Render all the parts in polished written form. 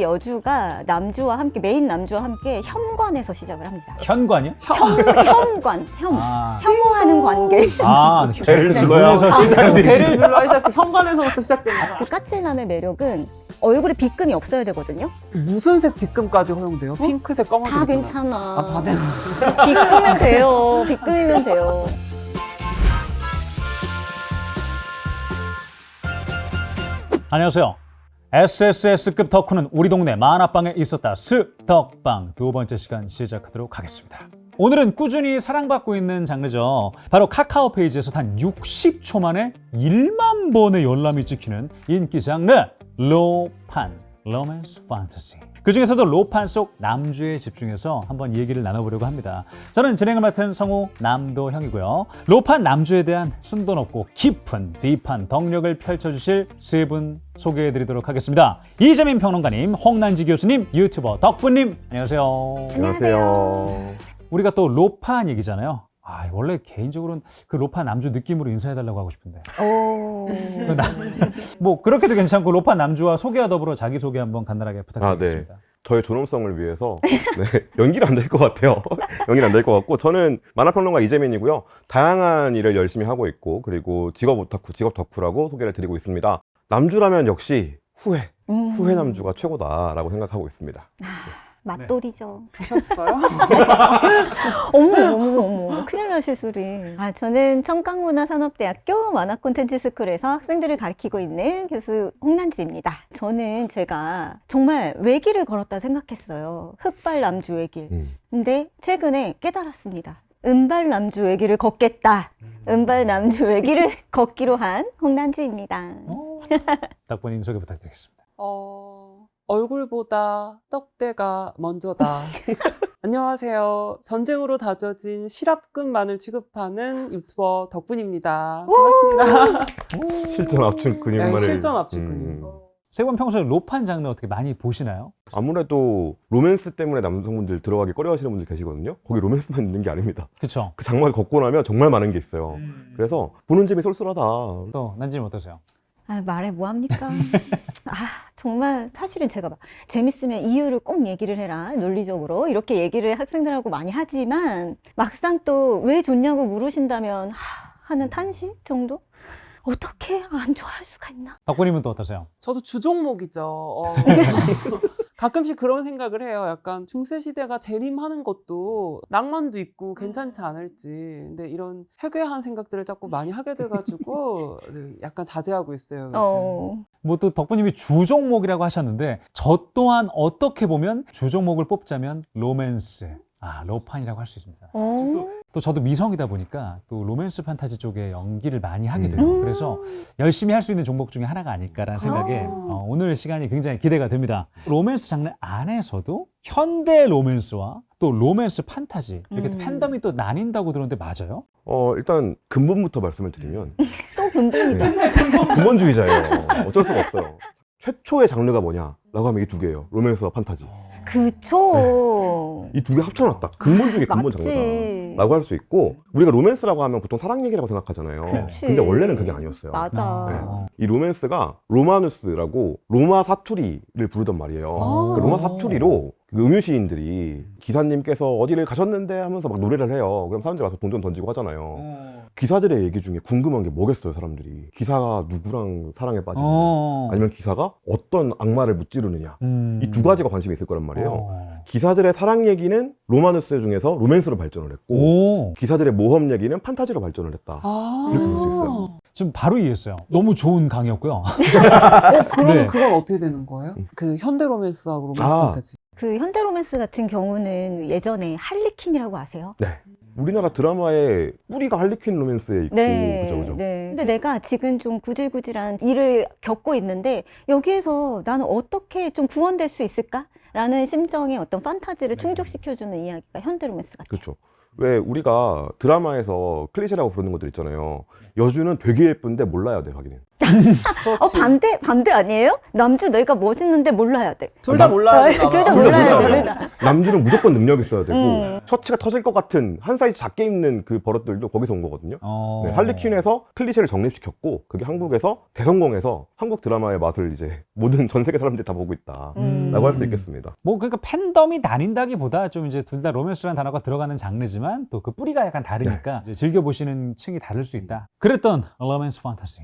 여주가 남주와 함께 메인 남주와 함께 현관에서 시작을 합니다. 현관이요? 현관, 혐오하는 관계. 배를 눌러요. 배를 눌러야 시작. 현관에서부터 시작됩니다. 그 까칠남의 매력은 얼굴에 빗금이 없어야 되거든요. 무슨 색 빗금까지 허용돼요? 핑크색, 검은색 다 있잖아요. 괜찮아. 다 돼. 빗금이면 돼요. 빗금이면 돼요. 안녕하세요. SSS급 덕후는 우리 동네 만화방에 있었다. 스덕방 두 번째 시간 시작하도록 하겠습니다. 오늘은 꾸준히 사랑받고 있는 장르죠. 바로 카카오 페이지에서 단 60초 만에 1만 번의 열람이 찍히는 인기 장르 로판, 로맨스 판타지. 그 중에서도 로판 속 남주에 집중해서 한번 얘기를 나눠보려고 합니다. 저는 진행을 맡은 성우 남도형이고요. 로판 남주에 대한 순도 높고 깊은 딥한 덕력을 펼쳐주실 세 분 소개해드리도록 하겠습니다. 이재민 평론가님, 홍난지 교수님, 유튜버 덕분님, 안녕하세요. 안녕하세요. 우리가 또 로판 얘기잖아요. 원래 개인적으로는 그 로판 남주 느낌으로 인사해달라고 하고 싶은데. 뭐 그렇게도 괜찮고 로판 남주와 소개와 더불어 자기소개 한번 간단하게 부탁드리겠습니다. 네. 저의 존엄성을 위해서 연기는 안 될 것 같아요. 연기는 안 될 것 같고, 저는 만화평론가 이재민이고요. 다양한 일을 열심히 하고 있고, 그리고 직업 오타쿠, 직업 덕후라고 소개를 드리고 있습니다. 남주라면 역시 후회 남주가 최고다라고 생각하고 있습니다. 맞돌이죠. 보셨어요? 어머, 큰일 나실 소리. 저는 청강문화산업대학교 만화콘텐츠스쿨에서 학생들을 가르치고 있는 교수 홍난지입니다. 저는 제가 정말 외길을 걸었다 생각했어요. 흑발 남주의 길. 근데 최근에 깨달았습니다. 은발 남주의 길을 걷겠다. 은발 남주의 길을 걷기로 한 홍난지입니다. 덕분님 소개 부탁드리겠습니다. 얼굴보다 떡대가 먼저다. 안녕하세요. 전쟁으로 다져진 실압근만을 취급하는 유튜버 덕분입니다. 반갑습니다. 실전 압축 근육만을. 실전 압축 근육. 세 분 평소에 로판 장르 어떻게 많이 보시나요? 아무래도 로맨스 때문에 남성분들 들어가기 꺼려하시는 분들 계시거든요. 거기 로맨스만 있는 게 아닙니다. 그쵸? 그 장막을 걷고 나면 정말 많은 게 있어요. 그래서 보는 재미 쏠쏠하다. 또 난지님 어떠세요? 말해 뭐합니까? 정말 사실은 제가 막 재밌으면 이유를 꼭 얘기를 해라, 논리적으로 이렇게 얘기를 학생들하고 많이 하지만 막상 또 왜 좋냐고 물으신다면 하는 탄식 정도? 어떻게 안 좋아할 수가 있나? 덕분님은 또 어떠세요? 저도 주종목이죠. 가끔씩 그런 생각을 해요. 약간 중세시대가 재림하는 것도 낭만도 있고 괜찮지 않을지. 근데 이런 해괴한 생각들을 자꾸 많이 하게 돼가지고 약간 자제하고 있어요, 요즘. 뭐 또 덕분님이 주종목이라고 하셨는데 저 또한 어떻게 보면 주종목을 뽑자면 로맨스, 로판이라고 할 수 있습니다. 또 저도 미성이다 보니까 또 로맨스 판타지 쪽에 연기를 많이 하게 돼요. 그래서 열심히 할 수 있는 종목 중에 하나가 아닐까라는 생각에 오늘 시간이 굉장히 기대가 됩니다. 로맨스 장르 안에서도 현대 로맨스와 또 로맨스 판타지 이렇게 팬덤이 또 나뉜다고 들었는데 맞아요? 일단 근본부터 말씀을 드리면 또 근본이다. 근본주의자예요. 어쩔 수가 없어요. 최초의 장르가 뭐냐라고 하면 이 두 개예요. 로맨스와 판타지. 그쵸. 이 두 개 합쳐놨다. 근본 중에 근본 맞지. 장르다라고 할 수 있고, 우리가 로맨스라고 하면 보통 사랑 얘기라고 생각하잖아요. 그치. 근데 원래는 그게 아니었어요. 맞아. 이 로맨스가 로마누스라고 로마 사투리를 부르던 말이에요. 그 로마 사투리로 그 음유시인들이 기사님께서 어디를 가셨는데 하면서 막 노래를 해요. 그럼 사람들이 와서 돈 좀 던지고 하잖아요. 기사들의 얘기 중에 궁금한 게 뭐겠어요, 사람들이. 기사가 누구랑 사랑에 빠지느냐, 아니면 기사가 어떤 악마를 무찌르느냐. 이 두 가지가 관심이 있을 거란 말이에요. 기사들의 사랑 얘기는 로마누스 중에서 로맨스로 발전을 했고, 기사들의 모험 얘기는 판타지로 발전을 했다. 이렇게 볼 수 있어요. 지금 바로 이해했어요. 너무 좋은 강의였고요. 그러면 네. 그건 어떻게 되는 거예요? 그 현대 로맨스하고 로맨스 판타지. 그 현대 로맨스 같은 경우는 예전에 할리퀸이라고 아세요? 네. 우리나라 드라마의 뿌리가 할리퀸 로맨스에 있고, 그죠. 근데 내가 지금 좀 구질구질한 일을 겪고 있는데 여기에서 나는 어떻게 좀 구원될 수 있을까? 라는 심정의 어떤 판타지를 충족시켜주는 이야기가 현대 로맨스 같아요. 그렇죠. 왜 우리가 드라마에서 클리셰라고 부르는 것들 있잖아요. 여주는 되게 예쁜데 몰라야 돼, 자기는. 그렇지. 반대 아니에요? 남주 내가 멋있는데 몰라야 돼. 둘 다 몰라야 되나 봐. 둘 다 둘 다 몰라야 돼. 몰라요. 둘 다. 남주는 무조건 능력 있어야 되고 음. 셔츠가 터질 것 같은 한 사이즈 작게 입는 그 버릇들도 거기서 온 거거든요. 어. 네, 할리퀸에서 클리셰를 정립시켰고 그게 한국에서 대성공해서 한국 드라마의 맛을 이제 모든 전 세계 사람들이 다 보고 있다라고 할 수 있겠습니다. 뭐 그러니까 팬덤이 나뉜다기보다 좀 이제 둘 다 로맨스라는 단어가 들어가는 장르지만 또 그 뿌리가 약간 다르니까 이제 즐겨보시는 층이 다를 수 있다. 그랬던 로맨스 판타지.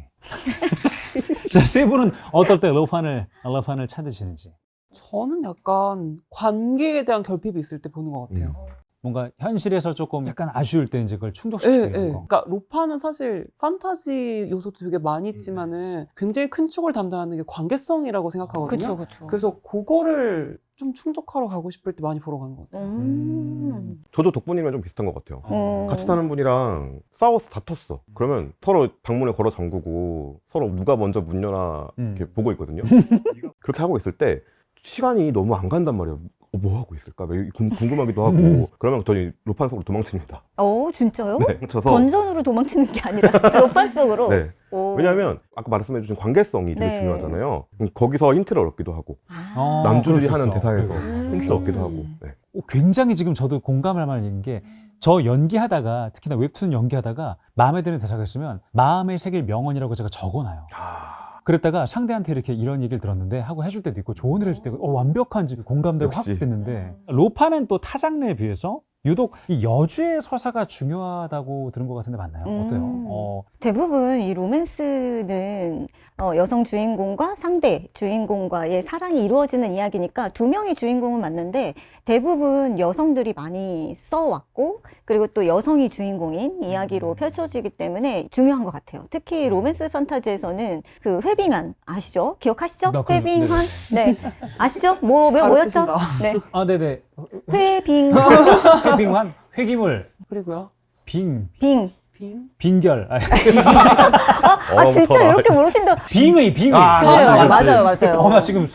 자, 세 분은 어떨 때 러브판을 찾으시는지. 저는 약간 관계에 대한 결핍이 있을 때 보는 것 같아요. 뭔가 현실에서 조금 약간 아쉬울 때 이제 그걸 예, 충족시키는 예. 거. 그러니까 로파는 사실 판타지 요소도 되게 많이 있지만은 굉장히 큰 축을 담당하는 게 관계성이라고 생각하거든요. 그쵸. 그래서 그거를 좀 충족하러 가고 싶을 때 많이 보러 가는 것 같아요. 저도 덕분이면 좀 비슷한 것 같아요. 음. 같이 사는 분이랑 싸웠어, 다퉜어. 그러면 서로 방문을 걸어 잠그고 서로 누가 먼저 문 여나 이렇게 보고 있거든요. 그렇게 하고 있을 때 시간이 너무 안 간단 말이에요. 뭐 하고 있을까? 막 궁금하기도 하고. 그러면 저희 로판 속으로 도망칩니다. 진짜요? 네, 쳐서 던전으로 도망치는 게 아니라 로판 속으로. 네. 오. 왜냐하면 아까 말씀해주신 관계성이 되게 네. 중요하잖아요. 거기서 힌트를 얻기도 하고 아. 남주들이 그럴 수 하는 있어. 대사에서 그래. 힌트를 얻기도 하고. 네. 굉장히 지금 저도 공감할 만한 게 저 연기하다가 특히나 웹툰 연기하다가 마음에 드는 대사가 있으면 마음에 새길 명언이라고 제가 적어놔요. 그랬다가 상대한테 이렇게 이런 얘기를 들었는데 하고 해줄 때도 있고 조언을 해줄 때도 완벽한지 공감대가 확 역시. 됐는데 로파는 또 타 장르에 비해서 유독 이 여주의 서사가 중요하다고 들은 것 같은데 맞나요? 어때요? 대부분 이 로맨스는 여성 주인공과 상대 주인공과의 사랑이 이루어지는 이야기니까 두 명의 주인공은 맞는데 대부분 여성들이 많이 써왔고 그리고 또 여성이 주인공인 이야기로 펼쳐지기 때문에 중요한 것 같아요. 특히 로맨스 판타지에서는 그 회빙한 아시죠? 기억하시죠? 나 그- 회빙한 네 아시죠? 뭐였죠? 가르치신다. 네 아, 네네. 회빙한 회빙환, 회기물, 그리고요. 빙, 빙. 빙결. 진짜 이렇게 모르신다. 빙의. 그래요. 맞아요. 나 지금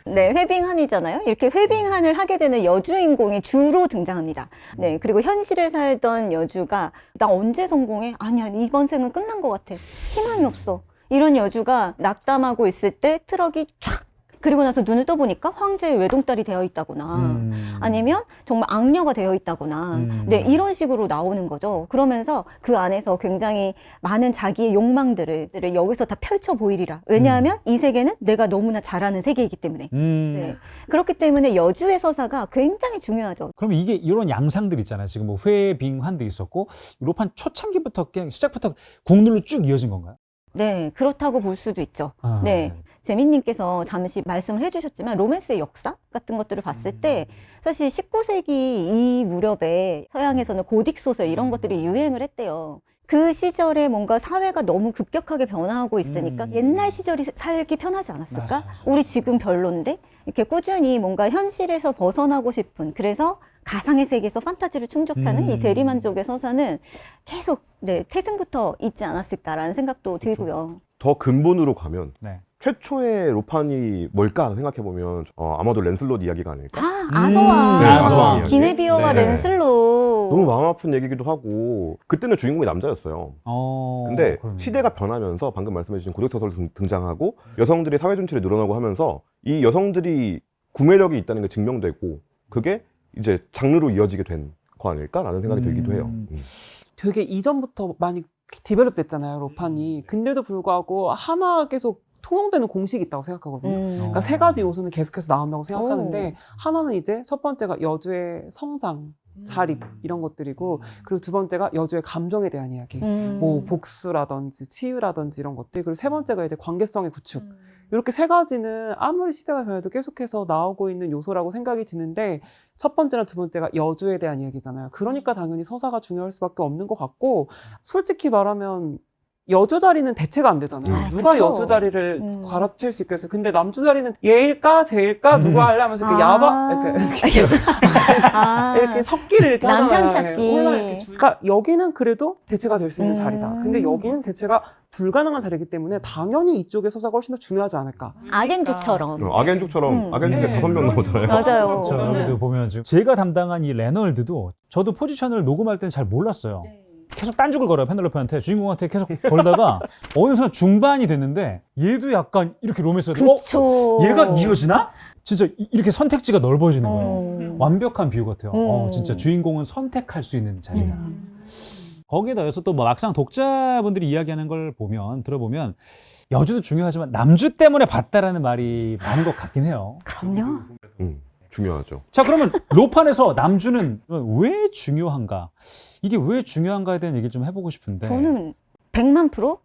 네, 회빙한이잖아요. 이렇게 회빙한을 하게 되는 여주인공이 주로 등장합니다. 네, 그리고 현실에 살던 여주가 나 언제 성공해? 아니야, 이번 생은 끝난 것 같아. 희망이 없어. 이런 여주가 낙담하고 있을 때 트럭이 촥 그리고 나서 눈을 떠보니까 황제의 외동딸이 되어 있다거나 아니면 정말 악녀가 되어 있다거나 네, 이런 식으로 나오는 거죠. 그러면서 그 안에서 굉장히 많은 자기의 욕망들을 여기서 다 펼쳐 보이리라. 왜냐하면 이 세계는 내가 너무나 잘하는 세계이기 때문에. 네. 그렇기 때문에 여주의 서사가 굉장히 중요하죠. 그럼 이게 이런 양상들 있잖아요. 지금 뭐 회빙환도 있었고 로판 초창기부터 그냥 시작부터 국룰로 쭉 이어진 건가요? 네, 그렇다고 볼 수도 있죠. 아, 네. 재민님께서 잠시 말씀을 해주셨지만 로맨스의 역사 같은 것들을 봤을 때 사실 19세기 이 무렵에 서양에서는 고딕 소설 이런 것들이 유행을 했대요. 그 시절에 뭔가 사회가 너무 급격하게 변화하고 있으니까 옛날 시절이 살기 편하지 않았을까? 맞아. 우리 지금 별론데? 이렇게 꾸준히 뭔가 현실에서 벗어나고 싶은 그래서 가상의 세계에서 판타지를 충족하는 이 대리만족의 서사는 계속 네, 태생부터 있지 않았을까라는 생각도 들고요. 더 근본으로 가면 네. 최초의 로판이 뭘까 생각해보면 아마도 랜슬롯 이야기가 아닐까? 아서와 네, 아서와 이야기. 기네비어와 네. 렌슬로 너무 마음 아픈 얘기기도 하고 그때는 주인공이 남자였어요. 근데 그러네. 시대가 변하면서 방금 말씀해주신 고딕소설 등장하고 여성들이 사회 진출이 늘어나고 하면서 이 여성들이 구매력이 있다는 게 증명되고 그게 이제 장르로 이어지게 된 거 아닐까라는 생각이 들기도 해요. 되게 이전부터 많이 디벨롭 됐잖아요, 로판이. 근데도 불구하고 하나 계속 통용되는 공식이 있다고 생각하거든요. 그러니까 세 가지 요소는 계속해서 나온다고 생각하는데 하나는 이제 첫 번째가 여주의 성장, 자립 이런 것들이고 그리고 두 번째가 여주의 감정에 대한 이야기. 뭐 복수라든지 치유라든지 이런 것들. 그리고 세 번째가 이제 관계성의 구축. 이렇게 세 가지는 아무리 시대가 변해도 계속해서 나오고 있는 요소라고 생각이 드는데 첫 번째랑 두 번째가 여주에 대한 이야기잖아요. 그러니까 당연히 서사가 중요할 수밖에 없는 것 같고 솔직히 말하면 여주 자리는 대체가 안 되잖아요. 누가 그쵸. 여주 자리를 갈아챌 수 있겠어요. 근데 남주 자리는 얘일까 쟤일까 누가 할래 하면서 이렇게 이렇게 섞기를 이렇게 남편 하잖아요. 찾기. 그러니까 여기는 그래도 대체가 될 수 있는 자리다. 근데 여기는 대체가 불가능한 자리이기 때문에 당연히 이쪽의 서사가 훨씬 더 중요하지 않을까. 악앤족처럼 악앤족처럼 악앤족에 네. 5명 나오잖아요. 맞아요. 그렇죠. 보면 지금 제가 담당한 이 레널드도 저도 포지션을 녹음할 때는 잘 몰랐어요. 계속 딴죽을 걸어요. 페넬로페한테. 주인공한테 계속 걸다가 어느 순간 중반이 됐는데 얘도 약간 이렇게 로맨스가 되고 그쵸. 얘가 이어지나? 진짜 이렇게 선택지가 넓어지는 거예요. 어. 완벽한 비유 같아요. 진짜 주인공은 선택할 수 있는 자리다. 거기에 더해서 또 뭐 막상 독자분들이 이야기하는 걸 들어보면 여주도 중요하지만 남주 때문에 봤다라는 말이 많은 것 같긴 해요. 그럼요. 중요하죠. 자, 그러면 로판에서 남주는 왜 중요한가? 이게 왜 중요한가에 대한 얘기를 좀 해보고 싶은데. 저는 100만%?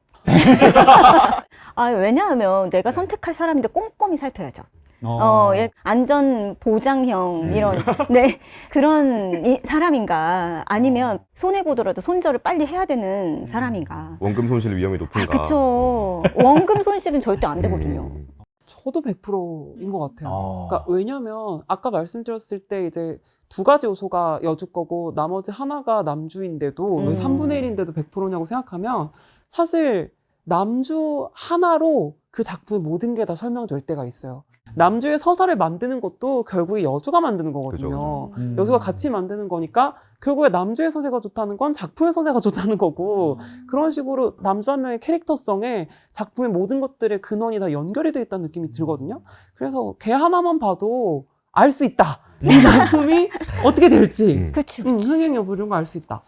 왜냐하면 내가 선택할 사람인데 꼼꼼히 살펴야죠. 안전 보장형 이런 네 그런 사람인가 아니면 손해 보더라도 손절을 빨리 해야 되는 사람인가. 원금 손실 위험이 높은가. 그렇죠. 원금 손실은 절대 안 되거든요. 저도 100%인 것 같아요. 아. 그러니까 왜냐면 아까 말씀드렸을 때 이제 두 가지 요소가 여주 거고 나머지 하나가 남주인데도 왜 3분의 1인데도 100%냐고 생각하면 사실 남주 하나로 그 작품의 모든 게 다 설명될 때가 있어요. 남주의 서사를 만드는 것도 결국에 여주가 만드는 거거든요. 그죠. 여주가 같이 만드는 거니까 결국에 남주의 서사가 좋다는 건 작품의 서사가 좋다는 거고 그런 식으로 남주 한 명의 캐릭터성에 작품의 모든 것들의 근원이 다 연결이 되어 있다는 느낌이 들거든요. 그래서 걔 하나만 봐도 알 수 있다. 이 작품이 어떻게 될지. 그렇죠. 흥행 여부 이런 거 알 수 있다.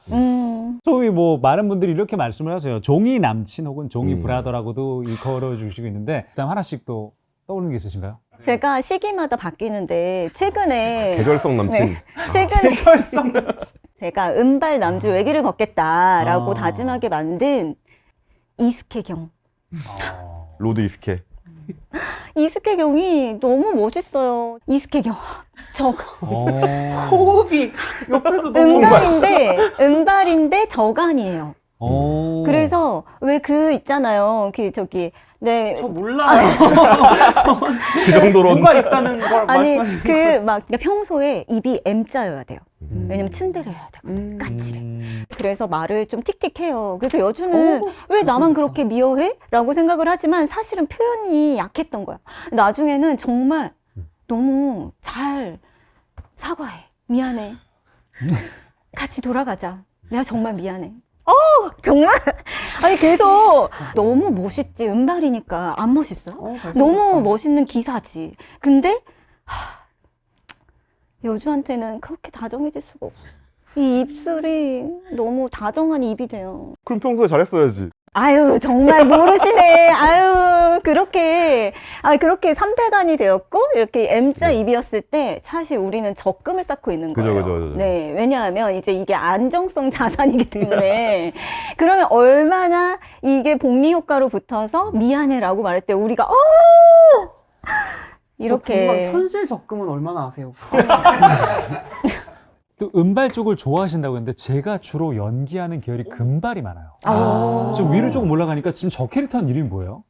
소위 뭐 많은 분들이 이렇게 말씀을 하세요. 종이 남친 혹은 종이 음. 브라더라고도 일컬어 주시고 있는데 일단 하나씩 또 떠오르는 게 있으신가요? 제가 시기마다 바뀌는데 최근에 계절성 남친. 네. 최근에 제가 은발 남주 외길을 걷겠다라고 다짐하게 만든 이스케경. 로드 이스케. 이스케경이 너무 멋있어요. 이스케경. 저거. 호흡이 옆에서 너무 은발인데 저간이에요. 그래서 왜 있잖아요. 네. 저 몰라요. 그 정도로 뭐가 있다는 걸 아니, 말씀하시는 그러니까 평소에 입이 M자여야 돼요. 왜냐면 츤데레여야 되거든. 까칠해. 그래서 말을 좀 틱틱해요. 그래서 여주는 왜 나만 그렇게 미워해? 라고 생각을 하지만 사실은 표현이 약했던 거야. 나중에는 정말 너무 잘 사과해. 미안해. 같이 돌아가자. 내가 정말 미안해. 정말? 아니, 계속 너무 멋있지. 은발이니까 안 멋있어요? 너무 멋있는 기사지. 근데 여주한테는 그렇게 다정해질 수가 없어. 이 입술이 너무 다정한 입이 돼요. 그럼 평소에 잘했어야지. 아유, 정말 모르시네. 아유, 그렇게 3대간이 되었고, 이렇게 M자 입이었을 때, 사실 우리는 적금을 쌓고 있는 거예요. 그죠. 네, 왜냐하면 이제 이게 안정성 자산이기 때문에, 그러면 얼마나 이게 복리 효과로 붙어서 미안해라고 말할 때 우리가, 이렇게. 현실 적금은 얼마나 아세요? 또 은발 쪽을 좋아하신다고 했는데 제가 주로 연기하는 계열이 금발이 많아요. 좀 위로 조금 올라가니까 지금 저 캐릭터는 이름이 뭐예요?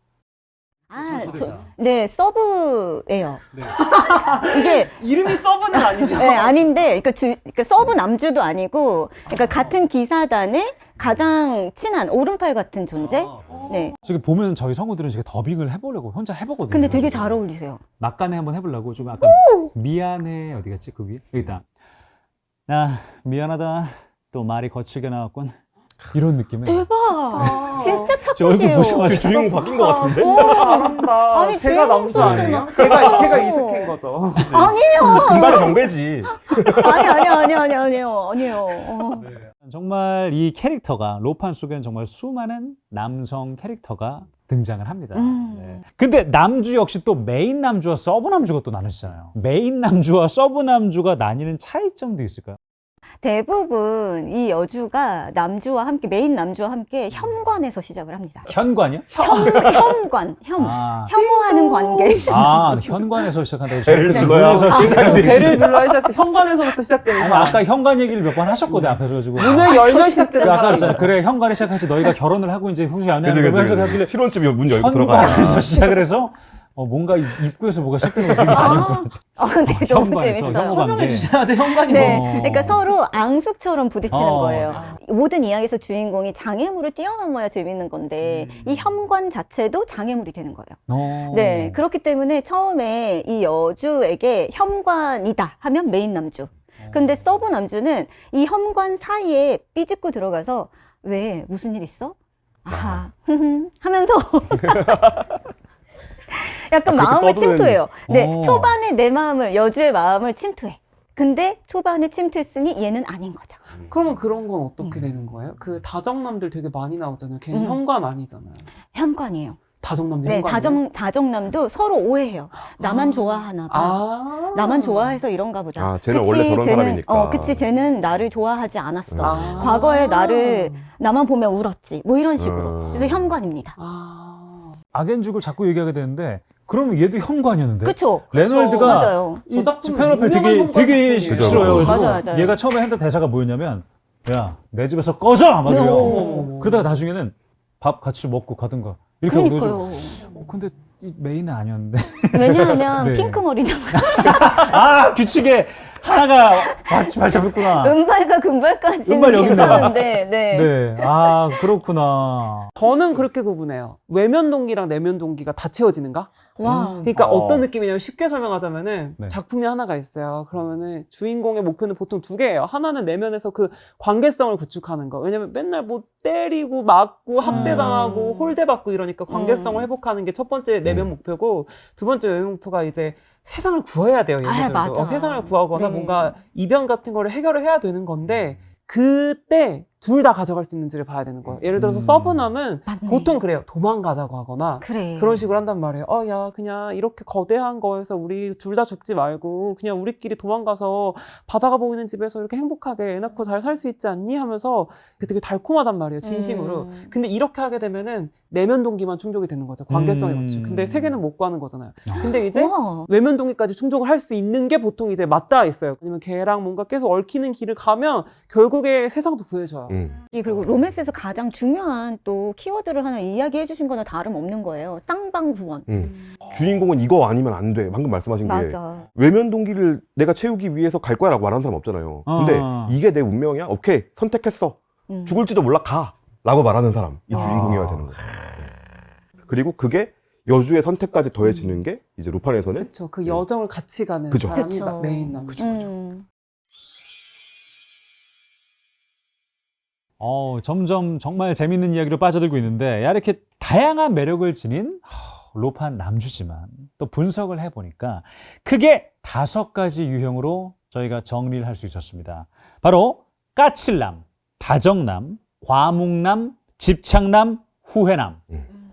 네, 서브예요. 이게 이름이 서브는 아니죠. 네, 아닌데, 그러니까 서브 남주도 아니고, 그러니까 같은 기사단의 가장 친한 오른팔 같은 존재. 네. 저기 보면 저희 성우들은 제가 더빙을 해보려고 혼자 해보거든요. 근데 되게 잘 어울리세요. 막간에 한번 해보려고 좀 약간 미안해 어디 갔지 그 위에 여기 있다. 나 미안하다 또 말이 거칠게 나왔군 이런 느낌의. 대박. 진짜 저 얼굴 착하시에요. 보시면 주인공 바뀐 것 같은데? 잘한다. 아니, 제가 남자 주인공 아니에요? 진짜 제가 이스케인 거죠. 아니에요. 금발의 정배지. 아니에요. 정말 이 캐릭터가 로판 속에는 정말 수많은 남성 캐릭터가 등장을 합니다. 네. 근데 남주 역시 또 메인 남주와 서브 남주가 또 나누시잖아요. 메인 남주와 서브 남주가 나뉘는 차이점도 있을까요? 대부분 이 여주가 메인 남주와 함께 현관에서 시작을 합니다. 현관이요? 현관. 혐오하는 관계. 현관에서 시작한다고. 배를 눌러야 문에서 시작하는 배를 눌러야 현관에서부터 시작되는 아니, 거야. 아까 현관 얘기를 몇 번 하셨거든 앞에서 가지고. 문을 열면 시작되는 아까 사람이잖아. 그랬잖아. 그래 현관에 시작하지 너희가 결혼을 하고 이제 후시 연애하는 거 해서 하길래 실혼집이 문 열고 들어가. 현관에서 시작을 해서 뭔가 입구에서 뭐가 시작되는 거 되게 많이 보였죠. 근데 너무 현관에서 재밌어요. 혐오 설명해 관계. 주셔야죠. 현관이 네, 뭔지. 그러니까 서로 앙숙처럼 부딪히는 어. 거예요. 모든 이야기에서 주인공이 장애물을 뛰어넘어야 재밌는 건데 이 현관 자체도 장애물이 되는 거예요. 네, 그렇기 때문에 처음에 이 여주에게 현관이다 하면 메인 남주. 근데 서브 남주는 이 현관 사이에 삐집고 들어가서 왜? 무슨 일 있어? 아, 하면서 약간 그렇게 마음을 떠드는- 침투해요. 네, 오. 초반에 내 마음을, 여주의 마음을 침투해. 근데 초반에 침투했으니 얘는 아닌 거죠. 그러면 그런 건 어떻게 되는 거예요? 그 다정남들 되게 많이 나오잖아요. 걔는 현관 아니잖아요. 현관이에요. 다정남들 네, 현관이에요? 다정남도 서로 오해해요. 나만 좋아하나 봐. 아. 나만 좋아해서 이런가 보다. 아, 쟤는 원래 저런 사람이니까. 그치, 쟤는 나를 좋아하지 않았어. 아. 과거에 나만 보면 울었지. 뭐 이런 식으로. 그래서 현관입니다. 아. 악앤죽을 자꾸 얘기하게 되는데 그러면 얘도 현관이었는데 그쵸? 레널드가 맞아요. 이 저 작품은 페널펠 유명한 되게 현관 되게 작품이에요. 싫어요. 그래서 맞아요, 맞아요. 얘가 처음에 했던 대사가 뭐였냐면 야 내 집에서 꺼져 막 네, 이래요. 어머. 그러다가 나중에는 밥 같이 먹고 가든가 이렇게 하고 그러니까요. 그러죠. 근데 이 메인은 아니었는데 왜냐하면 네. 핑크 머리잖아요. 아 규칙에 하나가 발 잡혔구나. 은발과 금발까지는 은발 여기 있네. 괜찮은데, 네. 네, 아 그렇구나. 저는 그렇게 구분해요. 외면 동기랑 내면 동기가 다 채워지는가? 와. 그러니까 어. 어떤 느낌이냐면 쉽게 설명하자면은 네. 작품이 하나가 있어요. 그러면은 주인공의 목표는 보통 두 개예요. 하나는 내면에서 그 관계성을 구축하는 거. 왜냐면 맨날 뭐 때리고 맞고 학대당하고 홀대받고 이러니까 관계성을 회복하는 게 첫 번째 내면 목표고 두 번째 외면 목표가 이제 세상을 구해야 돼요. 아, 얘네들도. 맞아. 세상을 구하거나 네. 뭔가 이변 같은 거를 해결을 해야 되는 건데 그때 둘 다 가져갈 수 있는지를 봐야 되는 거예요. 예를 들어서 서브남은 맞네. 보통 그래요. 도망가자고 하거나 그래. 그런 식으로 한단 말이에요. 야, 그냥 이렇게 거대한 거에서 우리 둘 다 죽지 말고 그냥 우리끼리 도망가서 바다가 보이는 집에서 이렇게 행복하게 애 낳고 잘 살 수 있지 않니? 하면서 되게 달콤하단 말이에요. 진심으로. 근데 이렇게 하게 되면은 내면 동기만 충족이 되는 거죠. 관계성의 구축. 근데 세계는 못 구하는 거잖아요. 근데 이제 와. 외면 동기까지 충족을 할 수 있는 게 보통 이제 맞닿아 있어요. 아니면 걔랑 뭔가 계속 얽히는 길을 가면 결국에 세상도 구해져요. 그리고 로맨스에서 가장 중요한 또 키워드를 하나 이야기해 주신 거나 다름없는 거예요. 쌍방구원. 주인공은 이거 아니면 안 돼. 방금 말씀하신 게 맞아. 외면 동기를 내가 채우기 위해서 갈 거야라고 말하는 사람 없잖아요. 근데 이게 내 운명이야? 오케이, 선택했어. 죽을지도 몰라, 가. 라고 말하는 사람이 주인공이어야 되는 거죠. 그리고 그게 여주의 선택까지 더해지는 게 이제 루판에서는 그렇죠. 그 여정을 같이 가는 그죠. 사람이 그쵸. 메인 남자. 점점 정말 재밌는 이야기로 빠져들고 있는데 야 이렇게 다양한 매력을 지닌 로판 남주지만 또 분석을 해보니까 크게 5가지 유형으로 저희가 정리를 할 수 있었습니다. 바로 까칠남, 다정남, 과묵남, 집착남, 후회남.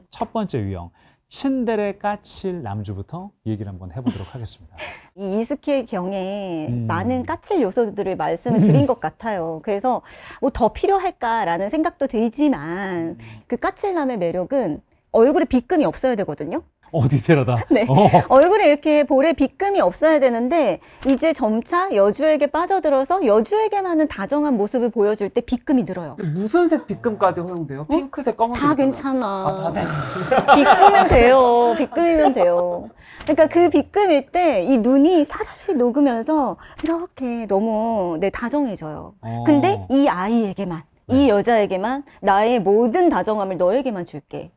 첫 번째 유형 츤데레 까칠 남주부터 얘기를 한번 해보도록 하겠습니다. 이 이스키의 경에 많은 까칠 요소들을 말씀을 드린 것 같아요. 그래서 뭐 더 필요할까라는 생각도 들지만 그 까칠남의 매력은 얼굴에 빗금이 없어야 되거든요. 디테일하다. 네. 얼굴에 이렇게 볼에 빗금이 없어야 되는데 이제 점차 여주에게 빠져들어서 여주에게만은 다정한 모습을 보여줄 때 빗금이 늘어요. 무슨 색 빗금까지 허용돼요? 핑크색, 검은색 다 있잖아요. 괜찮아. 빗금이면 돼요. 빗금이면 돼요. 그러니까 그 빗금일 때 이 눈이 사라리 녹으면서 이렇게 너무 다정해져요. 근데 이 아이에게만, 이 여자에게만 나의 모든 다정함을 너에게만 줄게.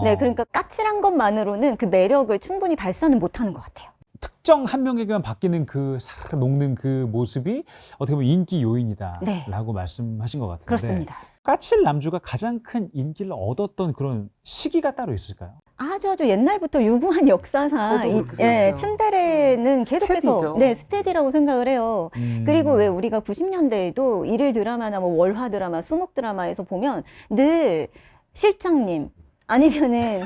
네, 그러니까 까칠한 것만으로는 그 매력을 충분히 발산을 못하는 것 같아요. 특정 한 명에게만 바뀌는 그 사르르 녹는 그 모습이 어떻게 보면 인기 요인이다 네. 라고 말씀하신 것 같은데 그렇습니다. 까칠 남주가 가장 큰 인기를 얻었던 그런 시기가 따로 있을까요? 아주 옛날부터 유구한 역사상 저도 그렇게 생각해요. 츤데레는 계속해서 스테디죠. 스테디라고 생각을 해요. 그리고 왜 우리가 90년대에도 일일 드라마나 뭐 월화 드라마, 수목 드라마에서 보면 늘 실장님 아니면은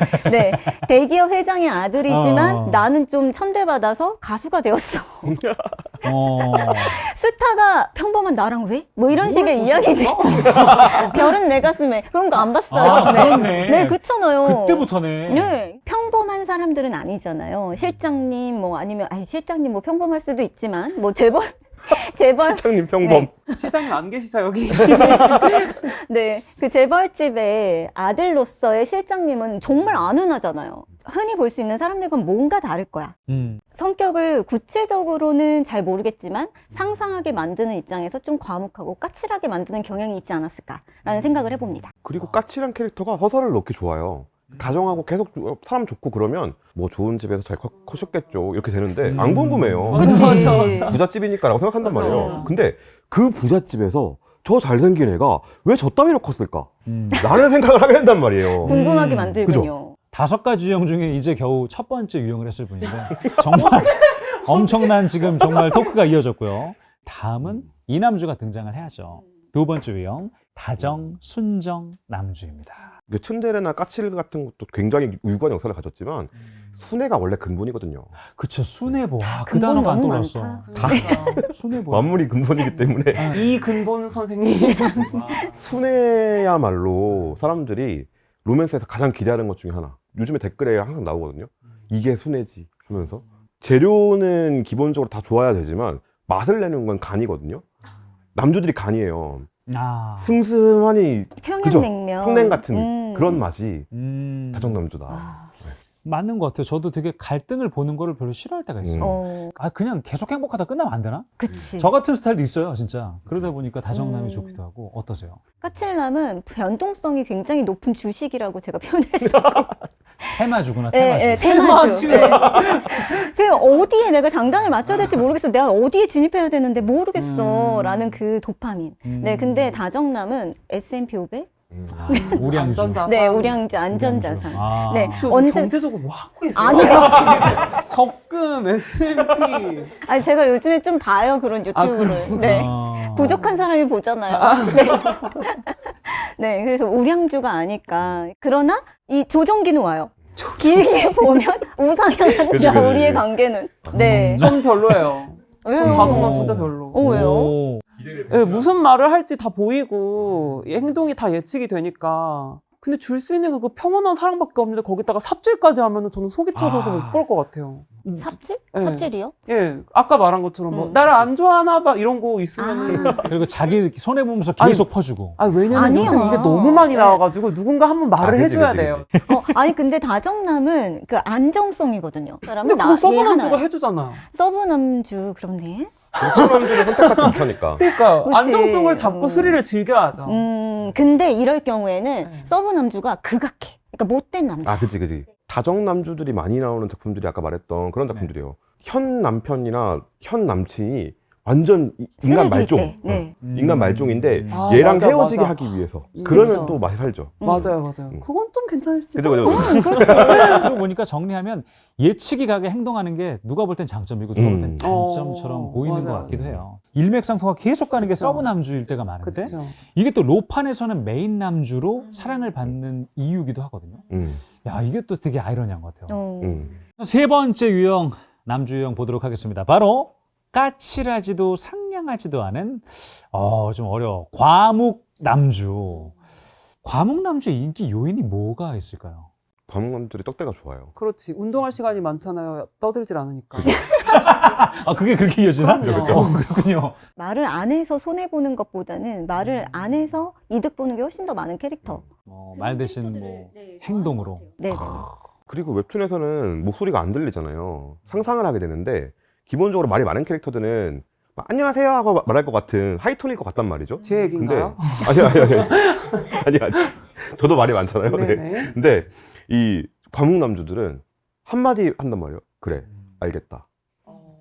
대기업 회장의 아들이지만 나는 좀 천대받아서 가수가 되었어. 스타가 평범한 나랑 왜? 뭐 이런 식의 이야기들. 별은 내 가슴에. 그런 거 안 봤어요. 그렇네. 네, 그렇잖아요. 그때부터네. 네, 평범한 사람들은 아니잖아요. 실장님 뭐 아니면 실장님 뭐 평범할 수도 있지만 뭐 재벌 실장님 평범. 실장님 안 계시죠, 여기? 네, 그 재벌집의 아들로서의 실장님은 정말 안 흔하잖아요. 흔히 볼 수 있는 사람들과는 뭔가 다를 거야. 성격을 구체적으로는 잘 모르겠지만 상상하게 만드는 입장에서 좀 과묵하고 까칠하게 만드는 경향이 있지 않았을까라는 생각을 해봅니다. 그리고 까칠한 캐릭터가 서사를 넣기 좋아요. 다정하고 계속 사람 좋고 그러면 뭐 좋은 집에서 잘 커셨겠죠 이렇게 되는데 안 궁금해요. 맞아. 부잣집이니까라고 생각한단 맞아. 말이에요. 근데 그 부잣집에서 저 잘생긴 애가 왜 저 따위로 컸을까? 라는 생각을 하게 된단 말이에요. 궁금하게 만들군요. 5가지 유형 중에 이제 겨우 첫 번째 유형을 했을 뿐인데 정말 엄청난 지금 정말 토크가 이어졌고요. 다음은 이 남주가 등장을 해야죠. 두 번째 유형 다정 순정 남주입니다. 츤데레나 까칠 같은 것도 굉장히 유구한 역사를 가졌지만 순애가 원래 근본이거든요. 그쵸, 순애보. 그 근본이 단어가 안 너무 떠올랐어. 많다. 순애보. 만물이 근본이기 때문에 이 근본 선생님. 순애야말로 사람들이 로맨스에서 가장 기대하는 것 중에 하나. 요즘에 댓글에 항상 나오거든요. 이게 순애지 하면서. 재료는 기본적으로 다 좋아야 되지만 맛을 내는 건 간이거든요. 남주들이 간이에요. 아. 슴슴하니 평양냉면. 평냉 같은 그런 맛이 음. 다정남주다. 아, 맞는 것 같아요. 저도 되게 갈등을 보는 거를 별로 싫어할 때가 있어요. 어, 그냥 계속 행복하다 끝나면 안 되나? 그치. 저 같은 스타일도 있어요, 진짜. 그러다 보니까 다정남이 음. 좋기도 하고. 어떠세요? 까칠남은 변동성이 굉장히 높은 주식이라고 제가 표현했어요. 테마주구나, 네, 테마주. 테마주. 네. 그 어디에 내가 장단을 맞춰야 될지 모르겠어. 내가 어디에 진입해야 되는데 모르겠어. 라는 그 도파민. 네, 근데 다정남은 S&P 500? 우량주. 안전자산. 네, 우량주 안전자산. 아. 네. 지금 언제- 경제적으로 뭐 하고 계세요? 아니, 적금, S&P. 아니, 제가 요즘에 좀 봐요. 그런 유튜브를. 그래요? 네. 아. 부족한 사람이 보잖아요. 네. 네, 그래서 우량주가 아닐까. 그러나 이 조정기는 와요. 길게 보면 우상향한다, 그치. 우리의 관계는. 네. 전 별로예요. 왜요? 전 다정남 진짜 별로. 왜요? 오. 네, 무슨 말을 할지 다 보이고 이 행동이 다 예측이 되니까. 근데 줄 수 있는 그 평온한 사랑밖에 없는데 거기다가 삽질까지 하면 저는 속이 터져서 못 볼 것 같아요. 삽질? 네. 삽질이요? 예, 아까 말한 것처럼 뭐 나를 안 좋아하나 봐 이런 거 있으면은 그리고 자기 손해보면서 계속 퍼주고. 왜냐면 아니요. 요즘 이게 너무 많이 네. 나와가지고 누군가 한번 말을 그치, 해줘야 그치, 돼요. 아니, 근데 다정남은 그 안정성이거든요. 근데 그거 서브남주가 해주잖아요. 서브남주, 그렇네. 사람들은 선택받지 못하니까. 그러니까 그치. 안정성을 잡고 스릴을 즐겨야죠. 근데 이럴 경우에는 네. 서브남주가 극악해. 그러니까 못된 남자. 아, 그치. 다정남주들이 많이 나오는 작품들이 아까 말했던 그런 작품들이에요. 현 남편이나 현 남친이 완전 인간 쓰레기일 말종. 때. 네. 인간 말종인데 아, 얘랑 맞아, 헤어지게 맞아. 하기 위해서. 그러면 그쵸. 또 맛이 살죠. 맞아요. 그건 좀 괜찮을지. 그죠. 그러고 보니까 정리하면 예측이 가게 행동하는 게 누가 볼 땐 장점이고 누가 볼 땐 단점처럼 보이는 맞아요. 것 같기도 해요. 일맥상통하 계속 가는 게 서브 남주일 때가 많은데 그렇죠. 이게 또 로판에서는 메인 남주로 사랑을 받는 이유기도 하거든요. 야, 이게 또 되게 아이러니한 것 같아요. 세 번째 유형, 남주 유형 보도록 하겠습니다. 바로 까칠하지도 상냥하지도 않은 좀 어려워. 과묵 남주. 과묵 남주의 인기 요인이 뭐가 있을까요? 과묵남들이 떡대가 좋아요. 그렇지. 운동할 시간이 많잖아요. 떠들질 않으니까. 그게 그렇게 이어지나? 그럼요. 그렇군요. 말을 안 해서 손해보는 것보다는 말을 안 해서 이득 보는 게 훨씬 더 많은 캐릭터. 말 대신 뭐 행동으로. 네. 그리고 웹툰에서는 목소리가 안 들리잖아요. 상상을 하게 되는데 기본적으로 말이 많은 캐릭터들은 막 안녕하세요 하고 말할 것 같은 하이톤일 것 같단 말이죠. 제 얘기인가요? 아니. 저도 말이 많잖아요. 네. 네네. 근데 이 과묵남주들은 한마디 한단 말이에요. 그래, 알겠다.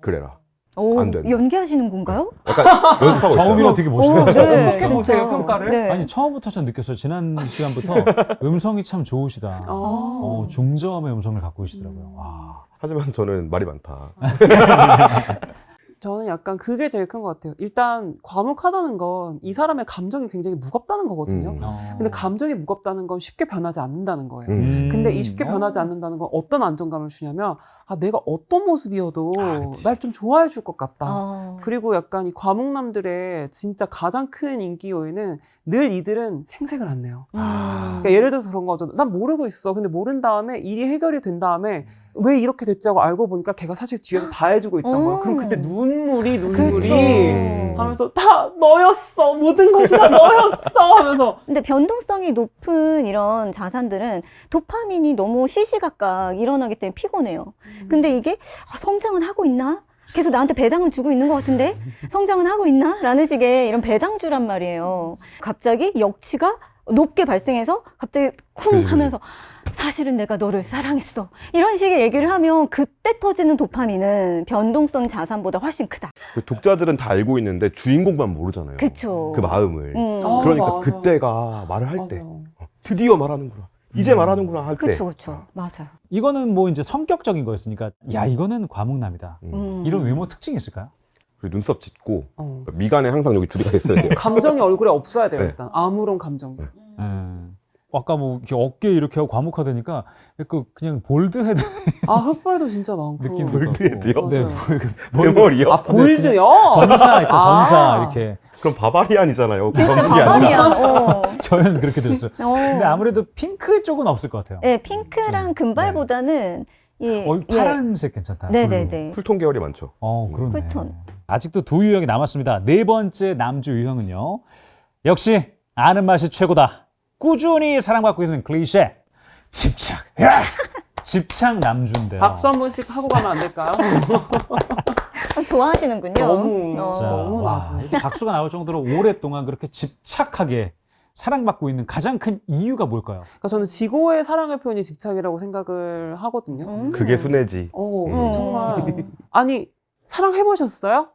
그래라. 오, 안 된다. 연기하시는 건가요? 약간 연습하고 저음이랑 있어요. 되게 멋있네요. 네. 어떻게 보세요, 평가를? 네. 아니, 처음부터 전 느꼈어요. 지난 시간부터 음성이 참 좋으시다. 중저음의 음성을 갖고 계시더라고요. 와. 하지만 저는 말이 많다. 저는 약간 그게 제일 큰 것 같아요. 일단 과묵하다는 건 이 사람의 감정이 굉장히 무겁다는 거거든요. 근데 감정이 무겁다는 건 쉽게 변하지 않는다는 거예요. 근데 이 쉽게 변하지 않는다는 건 어떤 안정감을 주냐면 내가 어떤 모습이어도 날 좀 좋아해 줄 것 같다. 그리고 약간 이 과묵남들의 진짜 가장 큰 인기 요인은 늘 이들은 생색을 안 내요. 그러니까 예를 들어서 그런 거죠. 난 모르고 있어. 근데 모른 다음에 일이 해결이 된 다음에 왜 이렇게 됐지 하고 알고 보니까 걔가 사실 뒤에서 다 해주고 있던 거예요. 그럼 그때 눈물이 그렇죠. 하면서 다 너였어. 모든 것이 다 너였어 하면서. 근데 변동성이 높은 이런 자산들은 도파민이 너무 시시각각 일어나기 때문에 피곤해요. 근데 이게 성장은 하고 있나? 계속 나한테 배당을 주고 있는 것 같은데? 성장은 하고 있나? 라는 식의 이런 배당주란 말이에요. 갑자기 역치가 높게 발생해서 갑자기 쿵 그지, 그지. 하면서 사실은 내가 너를 사랑했어. 이런 식의 얘기를 하면 그때 터지는 도파민은 변동성 자산보다 훨씬 크다. 그 독자들은 다 알고 있는데 주인공만 모르잖아요. 그쵸. 그 마음을. 아, 그러니까 맞아. 그때가 말을 할 때 맞아요. 드디어 말하는구나. 이제 말하는구나 할 때. 그쵸, 그쵸. 맞아요. 이거는 뭐 이제 성격적인 거였으니까 야 이거는 과묵남이다. 이런 외모 특징이 있을까요? 그리고 눈썹 짓고 어. 미간에 항상 여기 줄이가 있어야 돼요. 감정이 얼굴에 없어야 돼요. 네. 일단 아무런 감정. 네. 아까 뭐 이렇게 어깨 이렇게 하고 과묵하다니까 그냥 볼드헤드 아 흑발도 진짜 많고. 느낌. 볼드헤드요? 네, 맞아요. 메모리요? 아 볼드요? 전사 있죠, 전사 아. 이렇게. 그럼 바바리안이잖아요. 그 진짜 전문이 아니라. 바바리안. 저는 그렇게 들었어요. 근데 어. 아무래도 핑크 쪽은 없을 것 같아요. 네, 핑크랑 금발보다는 예, 파란색 괜찮다. 네네네. 쿨톤 계열이 많죠. 그렇네. 쿨톤. 아직도 두 유형이 남았습니다. 네 번째 남주 유형은요. 역시 아는 맛이 최고다. 꾸준히 사랑받고 있는 클리셰. 집착. 야! 집착 남주인데요. 박수 한 번씩 하고 가면 안 될까요? 좋아하시는군요. 너무. 자, 너무 와, 나도. 이렇게 박수가 나올 정도로 오랫동안 그렇게 집착하게 사랑받고 있는 가장 큰 이유가 뭘까요? 그러니까 저는 지고의 사랑의 표현이 집착이라고 생각을 하거든요. 그게 순애지. 정말. 아니 사랑해보셨어요?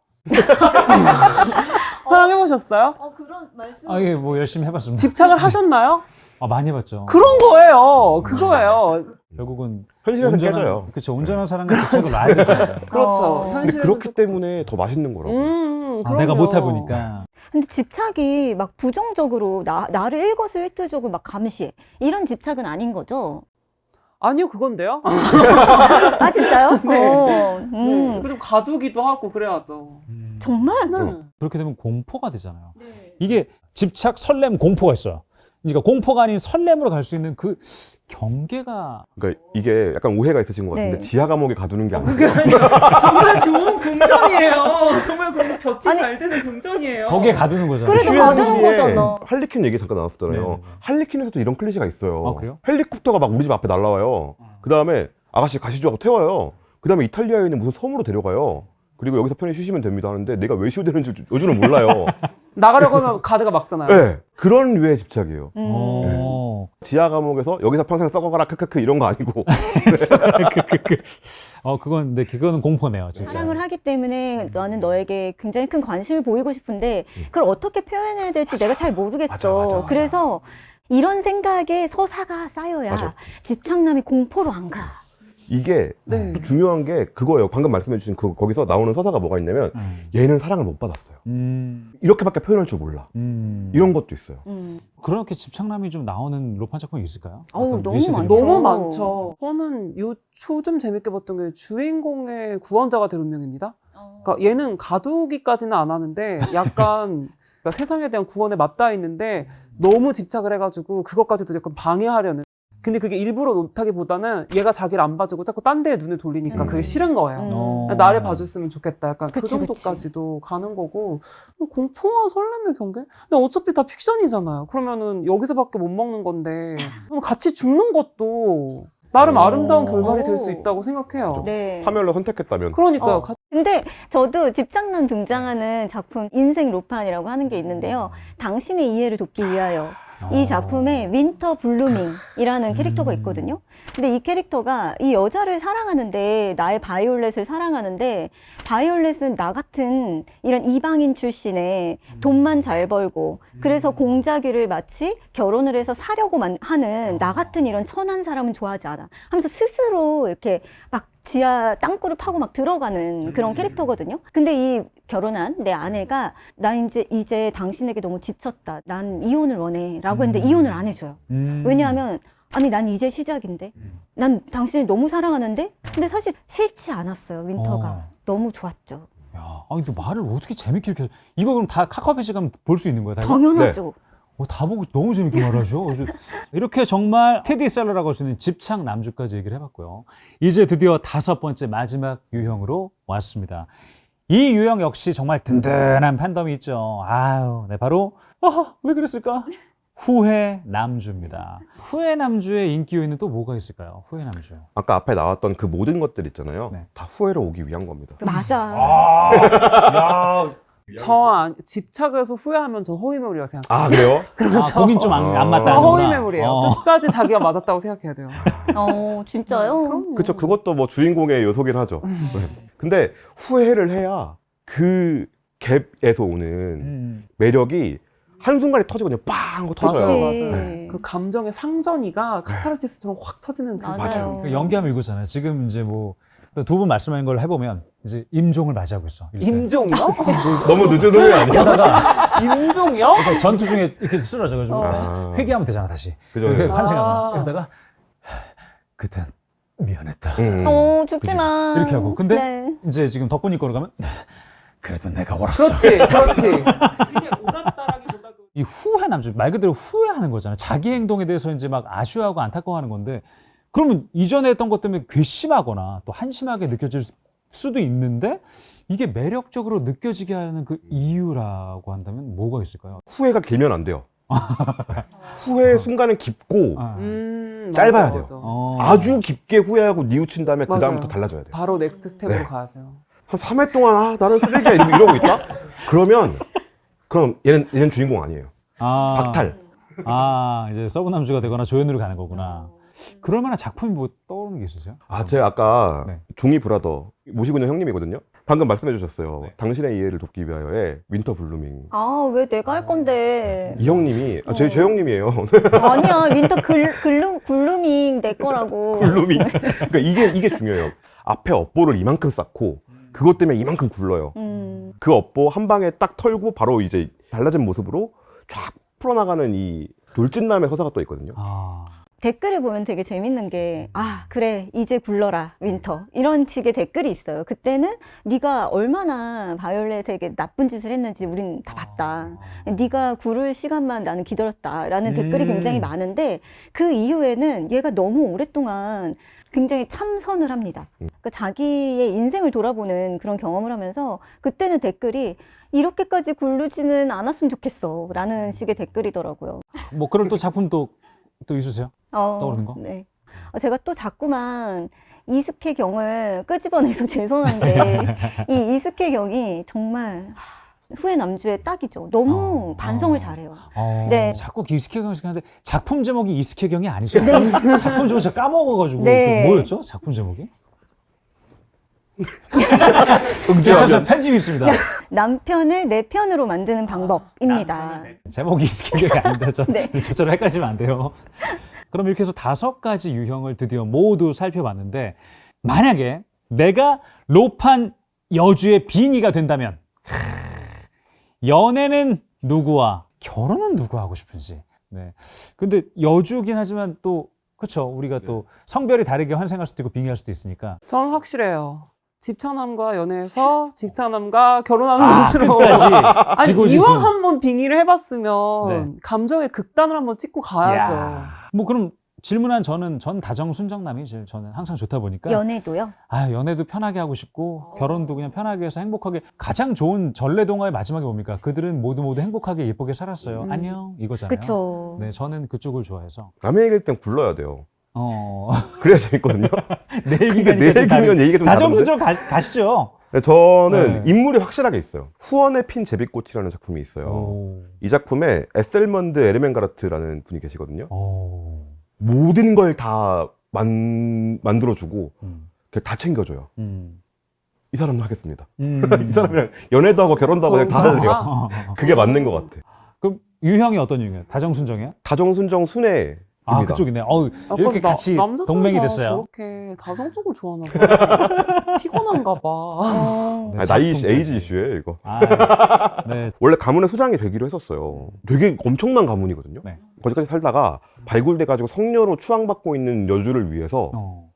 사랑해보셨어요? 그런 말씀. 예, 뭐 열심히 해봤습니다. 집착을 하셨나요? 많이 해봤죠. 그런 거예요. 그거예요. 결국은 현실에서 깨져요. 그렇죠. 온전한 사랑과 집착을 놔야 되잖아요. 그렇죠. 근데 현실에서 그렇기 때문에 더 맛있는 거라고. 내가 그럼요. 못해 보니까. 근데 집착이 막 부정적으로 나를 일거수일투족을 막 감시해. 이런 집착은 아닌 거죠? 아니요, 그건데요. 아, 진짜요? 네. 네. 좀 가두기도 하고 그래야죠. 정말? 네. 그렇게 되면 공포가 되잖아요. 이게 집착, 설렘, 공포가 있어요. 그러니까 공포가 아닌 설렘으로 갈 수 있는 그 경계가 그러니까 이게 약간 오해가 있으신 것 같은데 네. 지하 감옥에 가두는 게 아니에요. 정말 좋은 궁전이에요. 정말 그 볕이 아니, 잘 되는 궁전이에요. 거기에 가두는 거잖아요. 그래도 휴양 가두는 시에 거잖아. 할리퀸 얘기 잠깐 나왔었잖아요. 네, 네, 네. 할리퀸에서도 이런 클리셰가 있어요. 아, 그래요? 헬리콥터가 막 우리 집 앞에 날라와요. 그 다음에 아가씨 가시죠 하고 태워요. 그 다음에 이탈리아에 있는 무슨 섬으로 데려가요. 그리고 여기서 편히 쉬시면 됩니다 하는데 내가 왜 쉬어되는지 요즘은 몰라요. 나가려고 하면 가드가 막잖아요. 네, 그런 류의 집착이에요. 어. 지하 감옥에서 여기서 평생 썩어가라 크크크 이런 거 아니고 그건 근데 그거는 공포네요, 진짜. 사랑을 하기 때문에 나는 너에게 굉장히 큰 관심을 보이고 싶은데 그걸 어떻게 표현해야 될지 내가 잘 모르겠어. 맞아. 그래서 이런 생각에 서사가 쌓여야 맞아. 집착남이 공포로 안 가. 이게 네. 중요한 게 그거예요. 방금 말씀해주신 거기서 나오는 서사가 뭐가 있냐면 얘는 사랑을 못 받았어요. 이렇게밖에 표현할 줄 몰라. 이런 것도 있어요. 그렇게 집착남이 좀 나오는 로판 작품이 있을까요? 어우, 어떤 너무 예시들이? 많죠. 너무 많죠. 저는 요 초좀 재밌게 봤던 게 주인공의 구원자가 될 운명입니다. 그러니까 얘는 가두기까지는 안 하는데 약간 그러니까 세상에 대한 구원에 맞닿아 있는데 너무 집착을 해가지고 그것까지도 약간 방해하려는. 근데 그게 일부러 못하기보다는 얘가 자기를 안 봐주고 자꾸 딴 데에 눈을 돌리니까 그게 싫은 거예요. 나를 봐줬으면 좋겠다. 약간 그 그치, 정도까지도 가는 거고 공포와 설렘의 경계? 근데 어차피 다 픽션이잖아요. 그러면은 여기서밖에 못 먹는 건데 그럼 같이 죽는 것도 나름 아름다운 결말이 될 수 있다고 생각해요. 네. 파멸로 선택했다면 그러니까요. 근데 저도 집착남 등장하는 작품 인생 로판이라고 하는 게 있는데요. 당신의 이해를 돕기 위하여. 이 작품에 윈터 블루밍이라는 캐릭터가 있거든요. 근데 이 캐릭터가 이 여자를 사랑하는데 나의 바이올렛을 사랑하는데 바이올렛은 나 같은 이런 이방인 출신의 돈만 잘 벌고 그래서 공자기를 마치 결혼을 해서 사려고 하는 나 같은 이런 천한 사람은 좋아하지 않아 하면서 스스로 이렇게 막 지하 땅굴을 파고 막 들어가는 그런 캐릭터거든요. 근데 이 결혼한 내 아내가 나 이제 당신에게 너무 지쳤다. 난 이혼을 원해. 라고 했는데 이혼을 안 해줘요. 왜냐하면 아니 난 이제 시작인데 난 당신을 너무 사랑하는데 근데 사실 싫지 않았어요. 윈터가. 너무 좋았죠. 야, 아니, 또 말을 어떻게 재밌게 이렇게. 이거 그럼 다 카카오페이지 가면 볼 수 있는 거예요? 다 이거? 당연하죠. 다 보고 너무 재밌게 말하죠. 그래서 이렇게 정말 테디셀러라고 할 수 있는 집착 남주까지 얘기를 해봤고요. 이제 드디어 5번째 마지막 유형으로 왔습니다. 이 유형 역시 정말 든든한 팬덤이 있죠. 아유, 네, 바로 왜 그랬을까? 후회 남주입니다. 후회 남주의 인기 요인은 또 뭐가 있을까요? 후회 남주. 아까 앞에 나왔던 그 모든 것들 있잖아요. 네. 다 후회로 오기 위한 겁니다. 맞아. 야, 집착해서 후회하면 전 허위매물이라고 생각해요. 아, 그래요? 공인 좀 안 맞다. 허위매물이에요. 끝까지 자기가 맞았다고 생각해야 돼요. 진짜요? 그럼요. 그쵸. 그것도 뭐 주인공의 요소긴 하죠. 네. 근데 후회를 해야 그 갭에서 오는 매력이 한순간에 터지거든요. 빵 하고 터져요. 그치. 맞아요. 그 감정의 상전이가 카타르시스처럼 확 터지는 그 맞아요. 그 연기하면 이거잖아요. 지금 이제 뭐 두 분 말씀하신 걸 해보면 이제 임종을 맞이하고 있어. 일단. 임종이요? 너무 늦은 놈이 아니야? 그러다가 임종이요? 그러니까 전투 중에 이렇게 쓰러져가지고 아. 회개하면 되잖아 다시. 그죠. 이렇게 아. 판생하면 그러다가 그땐 미안했다. 죽지 마. 이렇게 하고. 근데 네. 이제 지금 덕분이 거로 가면 그래도 내가 옳았어. 그렇지. 이 후회 남주 말 그대로 후회하는 거잖아요. 자기 행동에 대해서 이제 막 아쉬워하고 안타까워하는 건데 그러면 이전에 했던 것 때문에 괘씸하거나 또 한심하게 느껴질 수도 있는데 이게 매력적으로 느껴지게 하는 그 이유라고 한다면 뭐가 있을까요? 후회가 길면 안 돼요. 후회의 순간은 깊고 아. 짧아야 맞아, 돼요. 맞아. 아주 깊게 후회하고 뉘우친 다음에 그 맞아요. 다음부터 달라져야 돼요. 바로 넥스트 스텝으로 네. 가야 돼요. 한 3회 동안 나는 쓰레기야 이러고 있다? 그럼 얘는 주인공 아니에요. 박탈. 이제 서브 남주가 되거나 조연으로 가는 거구나. 그럴 만한 작품이 뭐 떠오르는 게 있으세요? 제가 아까 네. 종이 브라더 모시고 있는 형님이거든요. 방금 말씀해 주셨어요. 당신의 이해를 돕기 위하여의 윈터 블루밍. 왜 내가 할 건데? 이 형님이 제 형님이에요. 아니야, 윈터 글루밍 내 거라고. 블루밍. 그러니까 이게 중요해요. 앞에 업보를 이만큼 쌓고 그것 때문에 이만큼 굴러요. 그 업보 한 방에 딱 털고 바로 이제 달라진 모습으로 쫙 풀어나가는 이 돌진남의 서사가 또 있거든요. 댓글을 보면 되게 재밌는 게 그래 이제 굴러라 윈터 이런 식의 댓글이 있어요. 그때는 네가 얼마나 바이올렛에게 나쁜 짓을 했는지 우린 다 봤다. 네가 구를 시간만 나는 기다렸다라는 댓글이 굉장히 많은데 그 이후에는 얘가 너무 오랫동안 굉장히 참선을 합니다. 그러니까 자기의 인생을 돌아보는 그런 경험을 하면서 그때는 댓글이 이렇게까지 굴르지는 않았으면 좋겠어 라는 식의 댓글이더라고요. 뭐 그럴 또 작품 또 있으세요? 떠오르는 거? 네. 제가 또 자꾸만 이스케 경을 끄집어내서 죄송한데 이 이스케 경이 정말 후회 남주의 딱이죠. 너무 반성을 잘해요. 네. 자꾸 이스케경이 하는데 작품 제목이 이스케경이 아니죠? 작품 제목 제가 까먹어가지고 네. 그 뭐였죠? 작품 제목이? 그래서 편집이 있습니다. 남편을 내 편으로 만드는 방법입니다. 제목이 이스케경이 아닌데 네. 저처럼 헷갈리면 안 돼요. 그럼 이렇게 해서 5가지 유형을 드디어 모두 살펴봤는데 만약에 내가 로판 여주의 빙의가 된다면 연애는 누구와 결혼은 누구 하고 싶은지. 네. 근데 여주긴 하지만 또 그렇죠. 우리가 또 성별이 다르게 환생할 수도 있고 빙의할 수도 있으니까. 저는 확실해요. 집차남과 연애해서 직차남과 결혼하는 것으로. 끝까지 아니 지고지순. 이왕 한번 빙의를 해봤으면 네. 감정의 극단을 한번 찍고 가야죠. 야. 뭐 그럼 질문한 전 다정순정남이 제일 저는 항상 좋다 보니까 연애도요? 연애도 편하게 하고 싶고 결혼도 그냥 편하게 해서 행복하게 가장 좋은 전래동화의 마지막에 뭡니까? 그들은 모두 행복하게 예쁘게 살았어요. 안녕 이거잖아요. 그쵸. 네, 저는 그쪽을 좋아해서 남의 얘기일 땐 굴러야 돼요. 어. 그래야 재밌거든요. 내 내 얘기가 얘기면 얘기가 좀 다정수정 가시죠. 네, 저는 네. 인물이 확실하게 있어요. 후원의 핀 제비꽃이라는 작품이 있어요. 오. 이 작품에 에셀먼드 에르멘가르트라는 분이 계시거든요. 오. 모든 걸 다 만들어주고 다 챙겨줘요. 이 사람도 하겠습니다. 이 사람이랑 연애도 하고 결혼도 하고 그냥 다 결혼도 하세요. 하고. 그게 맞는 것 같아. 그럼 유형이 어떤 유형이에요? 다정순정이에요? 다정순정 순애. 아 그쪽이네. 이렇게 같이 남자들은 동맹이 다 됐어요. 저렇게 다성적으로 좋아하나 봐. 피곤한가 봐. 네, 나이 작품까지. 에이지 이슈예요 이거. 네. 원래 가문의 수장이 되기로 했었어요. 되게 엄청난 가문이거든요. 네. 거기까지 살다가 발굴돼가지고 성녀로 추앙받고 있는 여주를 위해서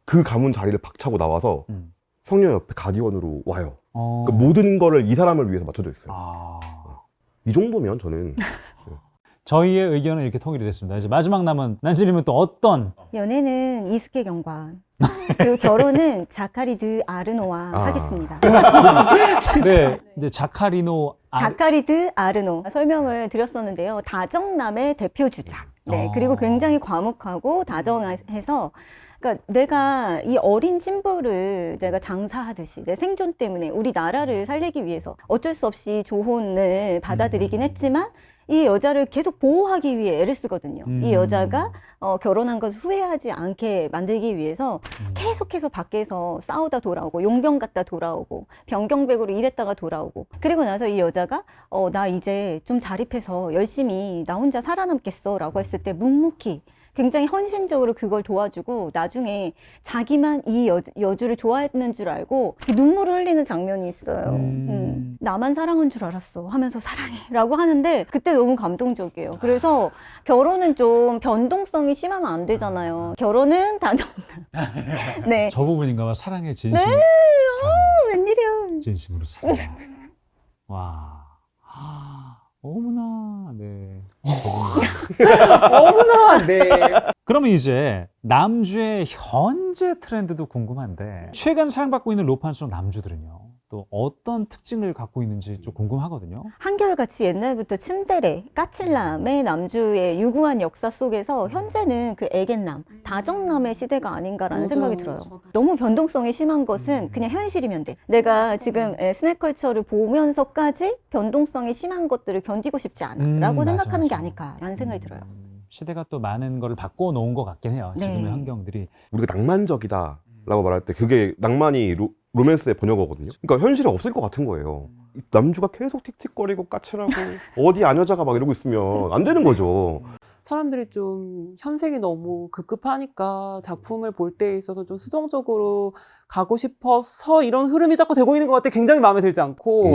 그 가문 자리를 박차고 나와서 성녀 옆에 가디언으로 와요. 그러니까 모든 거를 이 사람을 위해서 맞춰져 있어요. 이 정도면 저는 저희의 의견은 이렇게 통일이 됐습니다. 이제 마지막 남은 난지님은 또 어떤 연애는 이스케 경관 그리고 결혼은 자카리드 아르노와 하겠습니다. 네 이제 자카리노 자카리드 아르노 설명을 드렸었는데요. 다정남의 대표 주자. 네, 그리고 굉장히 과묵하고 다정해서 그러니까 내가 이 어린 신부를 내가 장사하듯이 내 생존 때문에 우리 나라를 살리기 위해서 어쩔 수 없이 조혼을 받아들이긴 했지만 이 여자를 계속 보호하기 위해 애를 쓰거든요. 이 여자가 결혼한 것을 후회하지 않게 만들기 위해서 계속해서 밖에서 싸우다 돌아오고 용병 갔다 돌아오고 병경백으로 일했다가 돌아오고 그리고 나서 이 여자가 나 이제 좀 자립해서 열심히 나 혼자 살아남겠어 라고 했을 때 묵묵히 굉장히 헌신적으로 그걸 도와주고 나중에 자기만 이 여주를 좋아했는 줄 알고 눈물을 흘리는 장면이 있어요. 나만 사랑한 줄 알았어 하면서 사랑해 라고 하는데 그때 너무 감동적이에요. 그래서 결혼은 좀 변동성이 심하면 안 되잖아요. 결혼은 다정남. 네. 저 부분인가 봐. 사랑의 진심. 네. 오, 웬일이야. 진심으로 사랑. 와. 어머나. 네. 어머나, 네. 그러면 이제 남주의 현재 트렌드도 궁금한데 최근 사랑받고 있는 로판 속 남주들은요. 또 어떤 특징을 갖고 있는지 좀 궁금하거든요. 한결같이 옛날부터 츤데레, 까칠남의 남주의 유구한 역사 속에서 현재는 그 애견남, 다정남의 시대가 아닌가라는 맞아요. 생각이 들어요. 너무 변동성이 심한 것은 그냥 현실이면 돼. 내가 지금 스낵컬처를 보면서까지 변동성이 심한 것들을 견디고 싶지 않아 라고 맞아, 생각하는 게 맞아. 아닐까라는 생각이 들어요. 시대가 또 많은 걸 바꿔 놓은 것 같긴 해요. 네. 지금의 환경들이. 우리가 낭만적이다라고 말할 때 그게 낭만이 로맨스의 번역어거든요. 그러니까 현실에 없을 것 같은 거예요. 남주가 계속 틱틱거리고 까칠하고 어디 아녀자가 막 이러고 있으면 안 되는 거죠. 사람들이 좀 현생이 너무 급급하니까 작품을 볼 때에 있어서 좀 수동적으로 가고 싶어서 이런 흐름이 자꾸 되고 있는 것 같아. 굉장히 마음에 들지 않고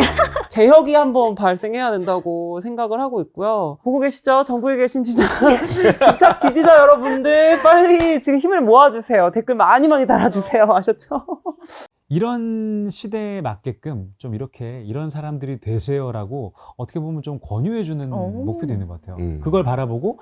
개혁이 한번 발생해야 된다고 생각을 하고 있고요. 보고 계시죠? 전국에 계신 진짜 집착 지지자 여러분들 빨리 지금 힘을 모아주세요. 댓글 많이 달아주세요. 아셨죠? 이런 시대에 맞게끔 좀 이렇게 이런 사람들이 되세요라고 어떻게 보면 좀 권유해주는 오. 목표도 있는 것 같아요. 음. 그걸 바라보고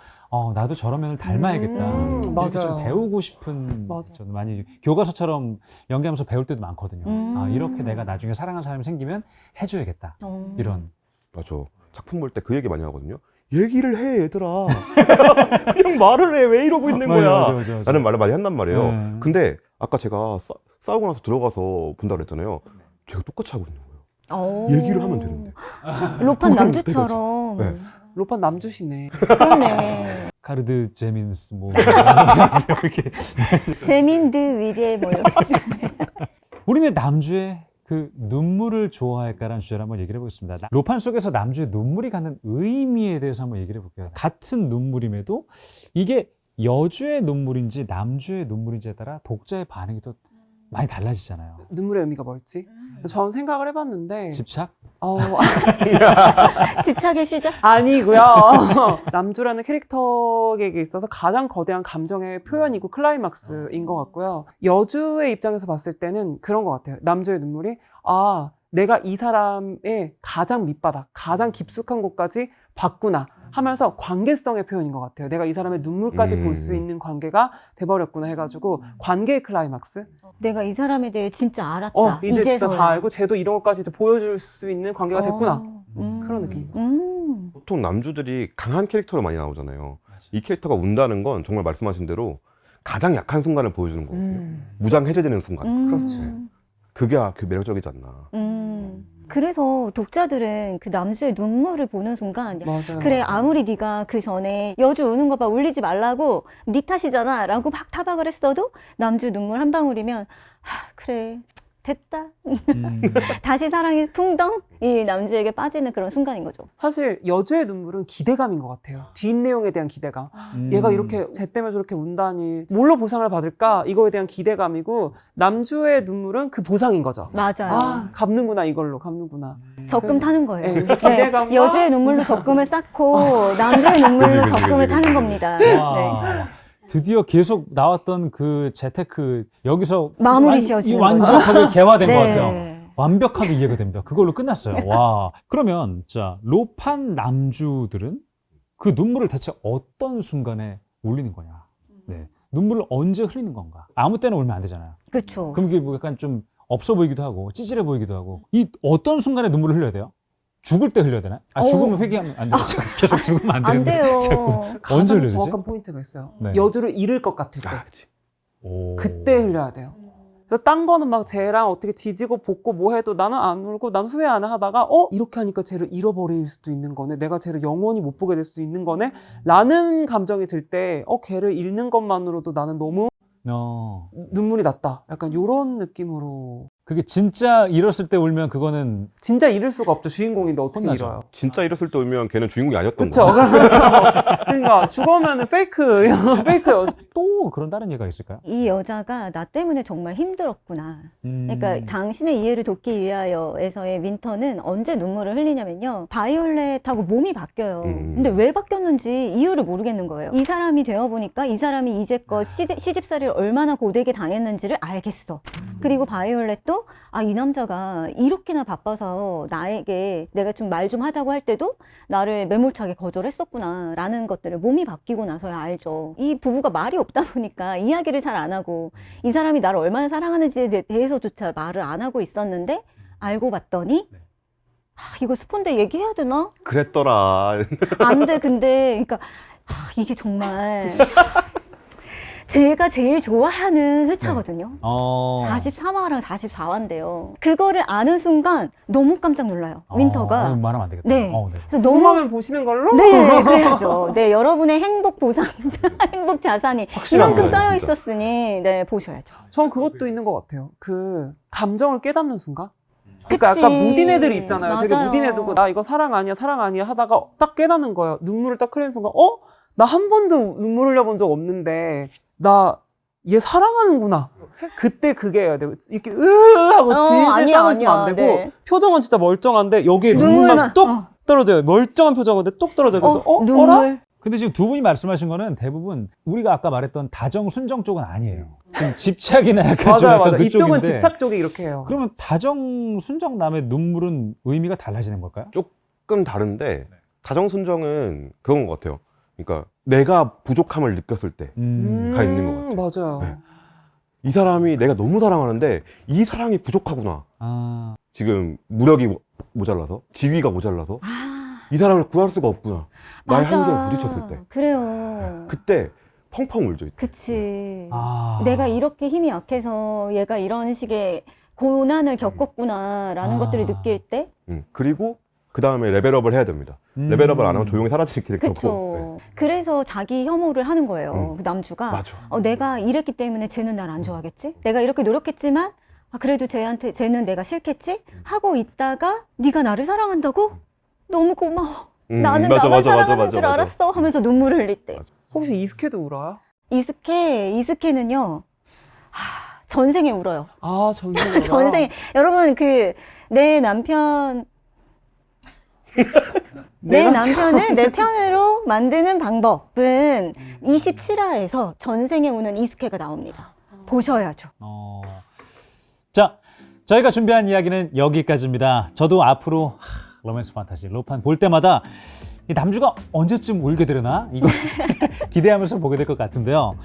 나도 저런 면을 닮아야겠다. 이렇게 맞아요. 좀 배우고 싶은 맞아. 저는 많이 교과서처럼 연기하면서 배울 때도 많거든요. 음. 이렇게 내가 나중에 사랑하는 사람이 생기면 해줘야겠다. 이런. 맞아. 작품 볼 때 그 얘기 많이 하거든요. 얘기를 해 얘들아. 그냥 말을 해. 왜 이러고 있는 거야. 맞아. 라는 말을 많이 한단 말이에요. 네. 근데 아까 제가 싸우고 나서 들어가서 본다 그랬잖아요. 제가 똑같이 하고 있는 거예요. 얘기를 하면 되는데. 로판 그걸 남주처럼. 네. 로판 남주시네. 그러네. 카르드 제민스 뭐 이렇게 제민드 위리에 뭐 이렇게. 우리는 남주의 그 눈물을 좋아할까라는 주제를 한번 얘기를 해보겠습니다. 로판 속에서 남주의 눈물이 갖는 의미에 대해서 한번 얘기를 해볼게요. 같은 눈물임에도 이게 여주의 눈물인지 남주의 눈물인지에 따라 독자의 반응이 또 많이 달라지잖아요. 눈물의 의미가 뭘지? 전 생각을 해봤는데 집착? 집착의 시작? 아니고요. 남주라는 캐릭터에게 있어서 가장 거대한 감정의 표현이고 클라이막스인 것 같고요. 여주의 입장에서 봤을 때는 그런 것 같아요. 남주의 눈물이 내가 이 사람의 가장 밑바닥, 가장 깊숙한 곳까지 봤구나 하면서 관계성의 표현인 것 같아요. 내가 이 사람의 눈물까지 볼 수 있는 관계가 돼버렸구나 해가지고 관계의 클라이막스? 내가 이 사람에 대해 진짜 알았다. 이제 진짜 이제서야. 다 알고 쟤도 이런 것까지 보여줄 수 있는 관계가 됐구나. 음. 그런 느낌이죠. 보통 남주들이 강한 캐릭터로 많이 나오잖아요. 이 캐릭터가 운다는 건 정말 말씀하신 대로 가장 약한 순간을 보여주는 거거든요. 무장 해제되는 순간. 그렇죠. 그게 그 매력적이지 않나. 그래서 독자들은 그 남주의 눈물을 보는 순간 맞아요. 그래 맞아요. 아무리 네가 그 전에 여주 우는 거 봐 울리지 말라고 네 탓이잖아 라고 막 타박을 했어도 남주 눈물 한 방울이면 그래 됐다 다시 사랑이 풍덩 이 남주에게 빠지는 그런 순간인 거죠. 사실 여주의 눈물은 기대감인 것 같아요. 뒷내용에 대한 기대감. 얘가 이렇게 쟤 때문에 저렇게 운다니 뭘로 보상을 받을까? 이거에 대한 기대감이고 남주의 눈물은 그 보상인 거죠. 맞아요. 갚는구나 이걸로 갚는구나. 적금 타는 거예요. 네, 그래서 기대감과 여주의 눈물로 적금을 쌓고 남주의 눈물로 그치. 적금을 타는 겁니다. 네. 드디어 계속 나왔던 그 재테크 여기서 마무리 지어지는 완벽하게 개화된 네. 것 같아요. 완벽하게 이해가 됩니다. 그걸로 끝났어요. 와. 그러면 자 로판 남주들은 그 눈물을 대체 어떤 순간에 울리는 거냐? 네. 눈물을 언제 흘리는 건가? 아무 때나 울면 안 되잖아요. 그렇죠. 그럼 이게 뭐 약간 좀 없어 보이기도 하고 찌질해 보이기도 하고 이 어떤 순간에 눈물을 흘려야 돼요? 죽을 때 흘려야 되나? 죽으면 회개하면 안 돼요. 계속 죽으면 안 안 되는데. 돼요. 언제 가장 흘려야 되지? 정확한 포인트가 있어요. 네. 여주를 잃을 것 같을 때. 그치. 오. 그때 흘려야 돼요. 그래서 딴 거는 막 쟤랑 어떻게 지지고 볶고 뭐 해도 나는 안 울고 난 후회 안 하다가 이렇게 하니까 쟤를 잃어버릴 수도 있는 거네. 내가 쟤를 영원히 못 보게 될 수도 있는 거네. 라는 감정이 들 때 걔를 잃는 것만으로도 나는 너무 눈물이 났다. 약간 요런 느낌으로. 그게 진짜 잃었을 때 울면 그거는 진짜 잃을 수가 없죠. 주인공인데 어떻게 혼나죠. 잃어요. 진짜 이랬을 때 울면 걔는 주인공이 아니었던 그쵸. 거야. 그렇죠. 그러니까 죽으면은 페이크예요. 또 그런 다른 예가 있을까요? 이 여자가 나 때문에 정말 힘들었구나. 그러니까 당신의 이해를 돕기 위하여에서의 윈터는 언제 눈물을 흘리냐면요. 바이올렛하고 몸이 바뀌어요. 근데 왜 바뀌었는지 이유를 모르겠는 거예요. 이 사람이 되어보니까 이 사람이 이제껏 시집살이를 얼마나 고되게 당했는지를 알겠어. 그리고 바이올렛도 이 남자가 이렇게나 바빠서 나에게 내가 좀 말 좀 하자고 할 때도 나를 매몰차게 거절했었구나 라는 것들을 몸이 바뀌고 나서야 알죠. 이 부부가 말이 없다 보니까 이야기를 잘 안 하고 이 사람이 나를 얼마나 사랑하는지에 대해서조차 말을 안 하고 있었는데 알고 봤더니 이거 스폰데 얘기해야 되나? 그랬더라. 안 돼. 근데 그러니까 이게 정말 제가 제일 좋아하는 회차거든요. 44화랑 44화인데요. 그거를 아는 순간 너무 깜짝 놀라요. 윈터가. 말하면 안 되겠다. 네. 네. 그래서 너무 궁금하면 보시는 걸로? 네, 그래야죠. 네, 여러분의 행복 보상, 행복 자산이 확실한 이만큼 거예요, 쌓여 진짜. 있었으니 네, 보셔야죠. 전 그것도 있는 것 같아요. 그 감정을 깨닫는 순간. 그러니까 그치. 약간 무딘 애들이 있잖아요. 되게 맞아요. 무딘 애들고 나 이거 사랑 아니야 하다가 딱 깨닫는 거예요. 눈물을 딱 흘리는 순간 나 한 번도 눈물 흘려본 적 없는데 나 얘 사랑하는구나. 그때 그게 해야 돼요. 이렇게 하고 질질 아니야, 짜고 있으면 안 아니야. 되고 네. 표정은 진짜 멀쩡한데 여기에 눈물만, 눈물만 뚝 떨어져요. 멀쩡한 표정인데 뚝 떨어져요. 그래서 어라? 눈물. 근데 지금 두 분이 말씀하신 거는 대부분 우리가 아까 말했던 다정 순정 쪽은 아니에요. 지금 집착이나 약간 좀 맞아요. 약간 이쪽은 그쪽인데 집착 쪽이 이렇게 해요. 그러면 다정 순정 남의 눈물은 의미가 달라지는 걸까요? 조금 다른데 다정순정은 그건 것 같아요. 그러니까 내가 부족함을 느꼈을 때 가 있는 것 같아요. 맞아요. 네. 이 사람이 내가 너무 사랑하는데 이 사랑이 부족하구나. 지금 무력이 모자라서 지위가 모자라서 이 사람을 구할 수가 없구나. 나의 맞아. 한계에 부딪혔을 때 그래요. 그때 펑펑 울죠. 그치. 아. 내가 이렇게 힘이 약해서 얘가 이런 식의 고난을 겪었구나라는 것들을 느낄 때. 그리고 그 다음에 레벨업을 해야 됩니다. 레벨업을 안 하면 조용히 사라질 캐릭터고. 그쵸. 그래서 자기 혐오를 하는 거예요. 그 남주가. 맞아. 내가 이랬기 때문에 쟤는 날 안 좋아하겠지? 내가 이렇게 노력했지만 그래도 쟤는 내가 싫겠지? 하고 있다가 네가 나를 사랑한다고? 너무 고마워. 나는 나만 사랑하는 줄 알았어 하면서 눈물을 흘릴 때. 혹시 이스케도 울어요? 이스케는요. 전생에 울어요. 아, 전생에. 전생에. 여러분 내 남편 내 남편을 내 편으로 만드는 방법은 27화에서 전생에 우는 이스케가 나옵니다. 보셔야죠. 자, 저희가 준비한 이야기는 여기까지입니다. 저도 앞으로 로맨스 판타지 로판 볼 때마다 이 남주가 언제쯤 울게 되려나 이거 기대하면서 보게 될 것 같은데요.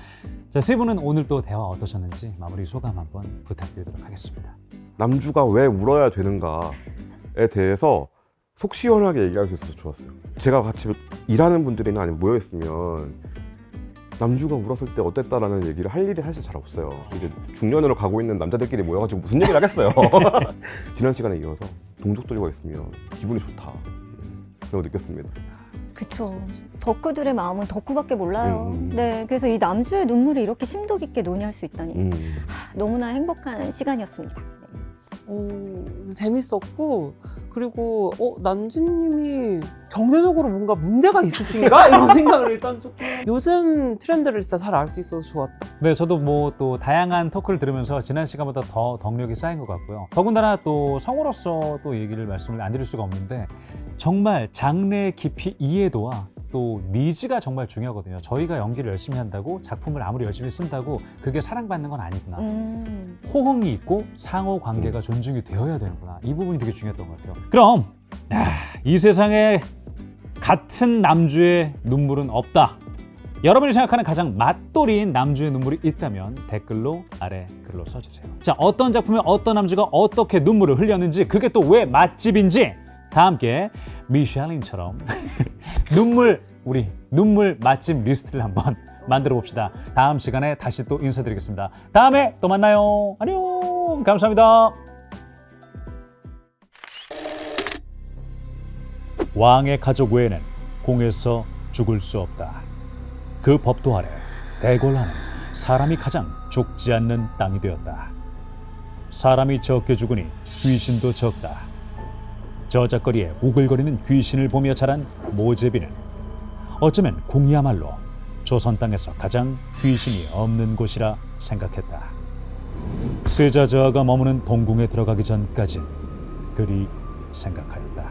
자, 세 분은 오늘 또 대화 어떠셨는지 마무리 소감 한번 부탁드리도록 하겠습니다. 남주가 왜 울어야 되는가에 대해서 속 시원하게 얘기할 수 있어서 좋았어요. 제가 같이 일하는 분들이나 아니면 모여있으면 남주가 울었을 때 어땠다라는 얘기를 할 일이 사실 잘 없어요. 이제 중년으로 가고 있는 남자들끼리 모여가지고 무슨 얘기를 하겠어요. 지난 시간에 이어서 동족들과 있으면 기분이 좋다. 그런 거 느꼈습니다. 그쵸. 덕후들의 마음은 덕후밖에 몰라요. 네, 그래서 이 남주의 눈물이 이렇게 심도 깊게 논의할 수 있다니 너무나 행복한 시간이었습니다. 재밌었고, 그리고 난주님이 경제적으로 뭔가 문제가 있으신가? 이런 생각을 일단 조금 요즘 트렌드를 진짜 잘 알 수 있어서 좋았다. 네, 저도 뭐 또 다양한 토크를 들으면서 지난 시간보다 더 덕력이 쌓인 것 같고요. 더군다나 또 성우로서 또 말씀을 안 드릴 수가 없는데 정말 장르의 깊이 이해도와 또 니즈가 정말 중요하거든요. 저희가 연기를 열심히 한다고 작품을 아무리 열심히 쓴다고 그게 사랑받는 건 아니구나. 호응이 있고 상호 관계가 존중이 되어야 되는구나. 이 부분이 되게 중요했던 것 같아요. 그럼 이 세상에 같은 남주의 눈물은 없다. 여러분이 생각하는 가장 맛돌이인 남주의 눈물이 있다면 댓글로 아래 글로 써주세요. 자, 어떤 작품에 어떤 남주가 어떻게 눈물을 흘렸는지 그게 또 왜 맛집인지 다 함께 미쉐린처럼 눈물 맛집 리스트를 한번 만들어 봅시다. 다음 시간에 다시 또 인사드리겠습니다. 다음에 또 만나요. 안녕. 감사합니다. 왕의 가족 외에는 공에서 죽을 수 없다. 그 법도 아래 대궐하는 사람이 가장 죽지 않는 땅이 되었다. 사람이 적게 죽으니 귀신도 적다. 저작거리에 우글거리는 귀신을 보며 자란 모제비는 어쩌면 궁이야말로 조선 땅에서 가장 귀신이 없는 곳이라 생각했다. 세자저하가 머무는 동궁에 들어가기 전까진 그리 생각하였다.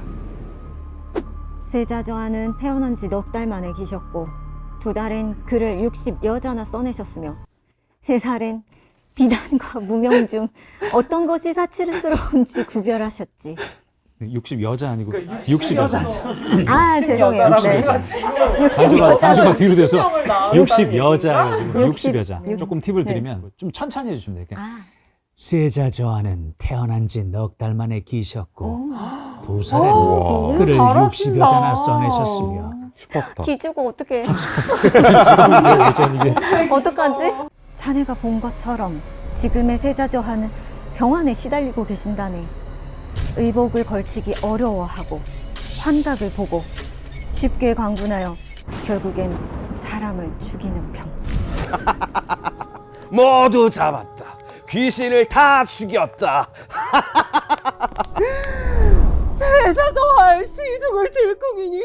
세자저하는 태어난 지 넉 달 만에 기셨고 2달엔 글을 60여자나 써내셨으며 3살엔 비단과 무명 중 어떤 것이 사치스러운지 구별하셨지. 60 여자 아니고 60 여자. 아 죄송해요. 네. 60 단주가 여자. 뒤로 돼서 60 여자. 60 60 여자. 조금 팁을 네. 드리면 좀 천천히 해주시면 돼요. 아, 세자저하는 태어난 지 넉 달 만에 기셨고 어. 2살엔 너무 글을 잘하신다. 60여자나 써내셨으며 슈퍼스타. 기주고 어떻게 이게 어떡하지? 자네가 본 것처럼 지금의 세자저하는 병환에 시달리고 계신다네. 의복을 걸치기 어려워하고 환각을 보고 쉽게 광분하여 결국엔 사람을 죽이는 병. 모두 잡았다. 귀신을 다 죽였다. 세자저하의 시중을 들궁이니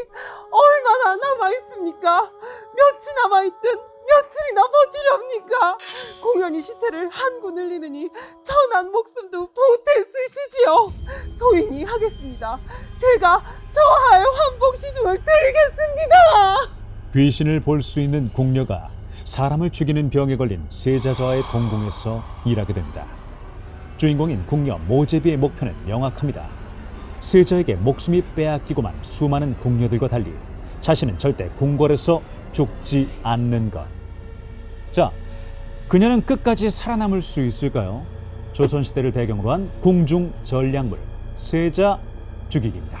얼마나 남아있습니까? 며칠 남아있든 며칠이나 버티렵니까? 공연히 시체를 한 군 흘리느니 천한 목숨도 보태 쓰시지요. 소인이 하겠습니다. 제가 저하의 환복 시중을 들겠습니다. 귀신을 볼 수 있는 궁녀가 사람을 죽이는 병에 걸린 세자저하의 동궁에서 일하게 됩니다. 주인공인 궁녀 모제비의 목표는 명확합니다. 세자에게 목숨이 빼앗기고만 수많은 궁녀들과 달리 자신은 절대 궁궐에서 죽지 않는 것. 자, 그녀는 끝까지 살아남을 수 있을까요? 조선시대를 배경으로 한 궁중 전략물 세자 죽이기입니다.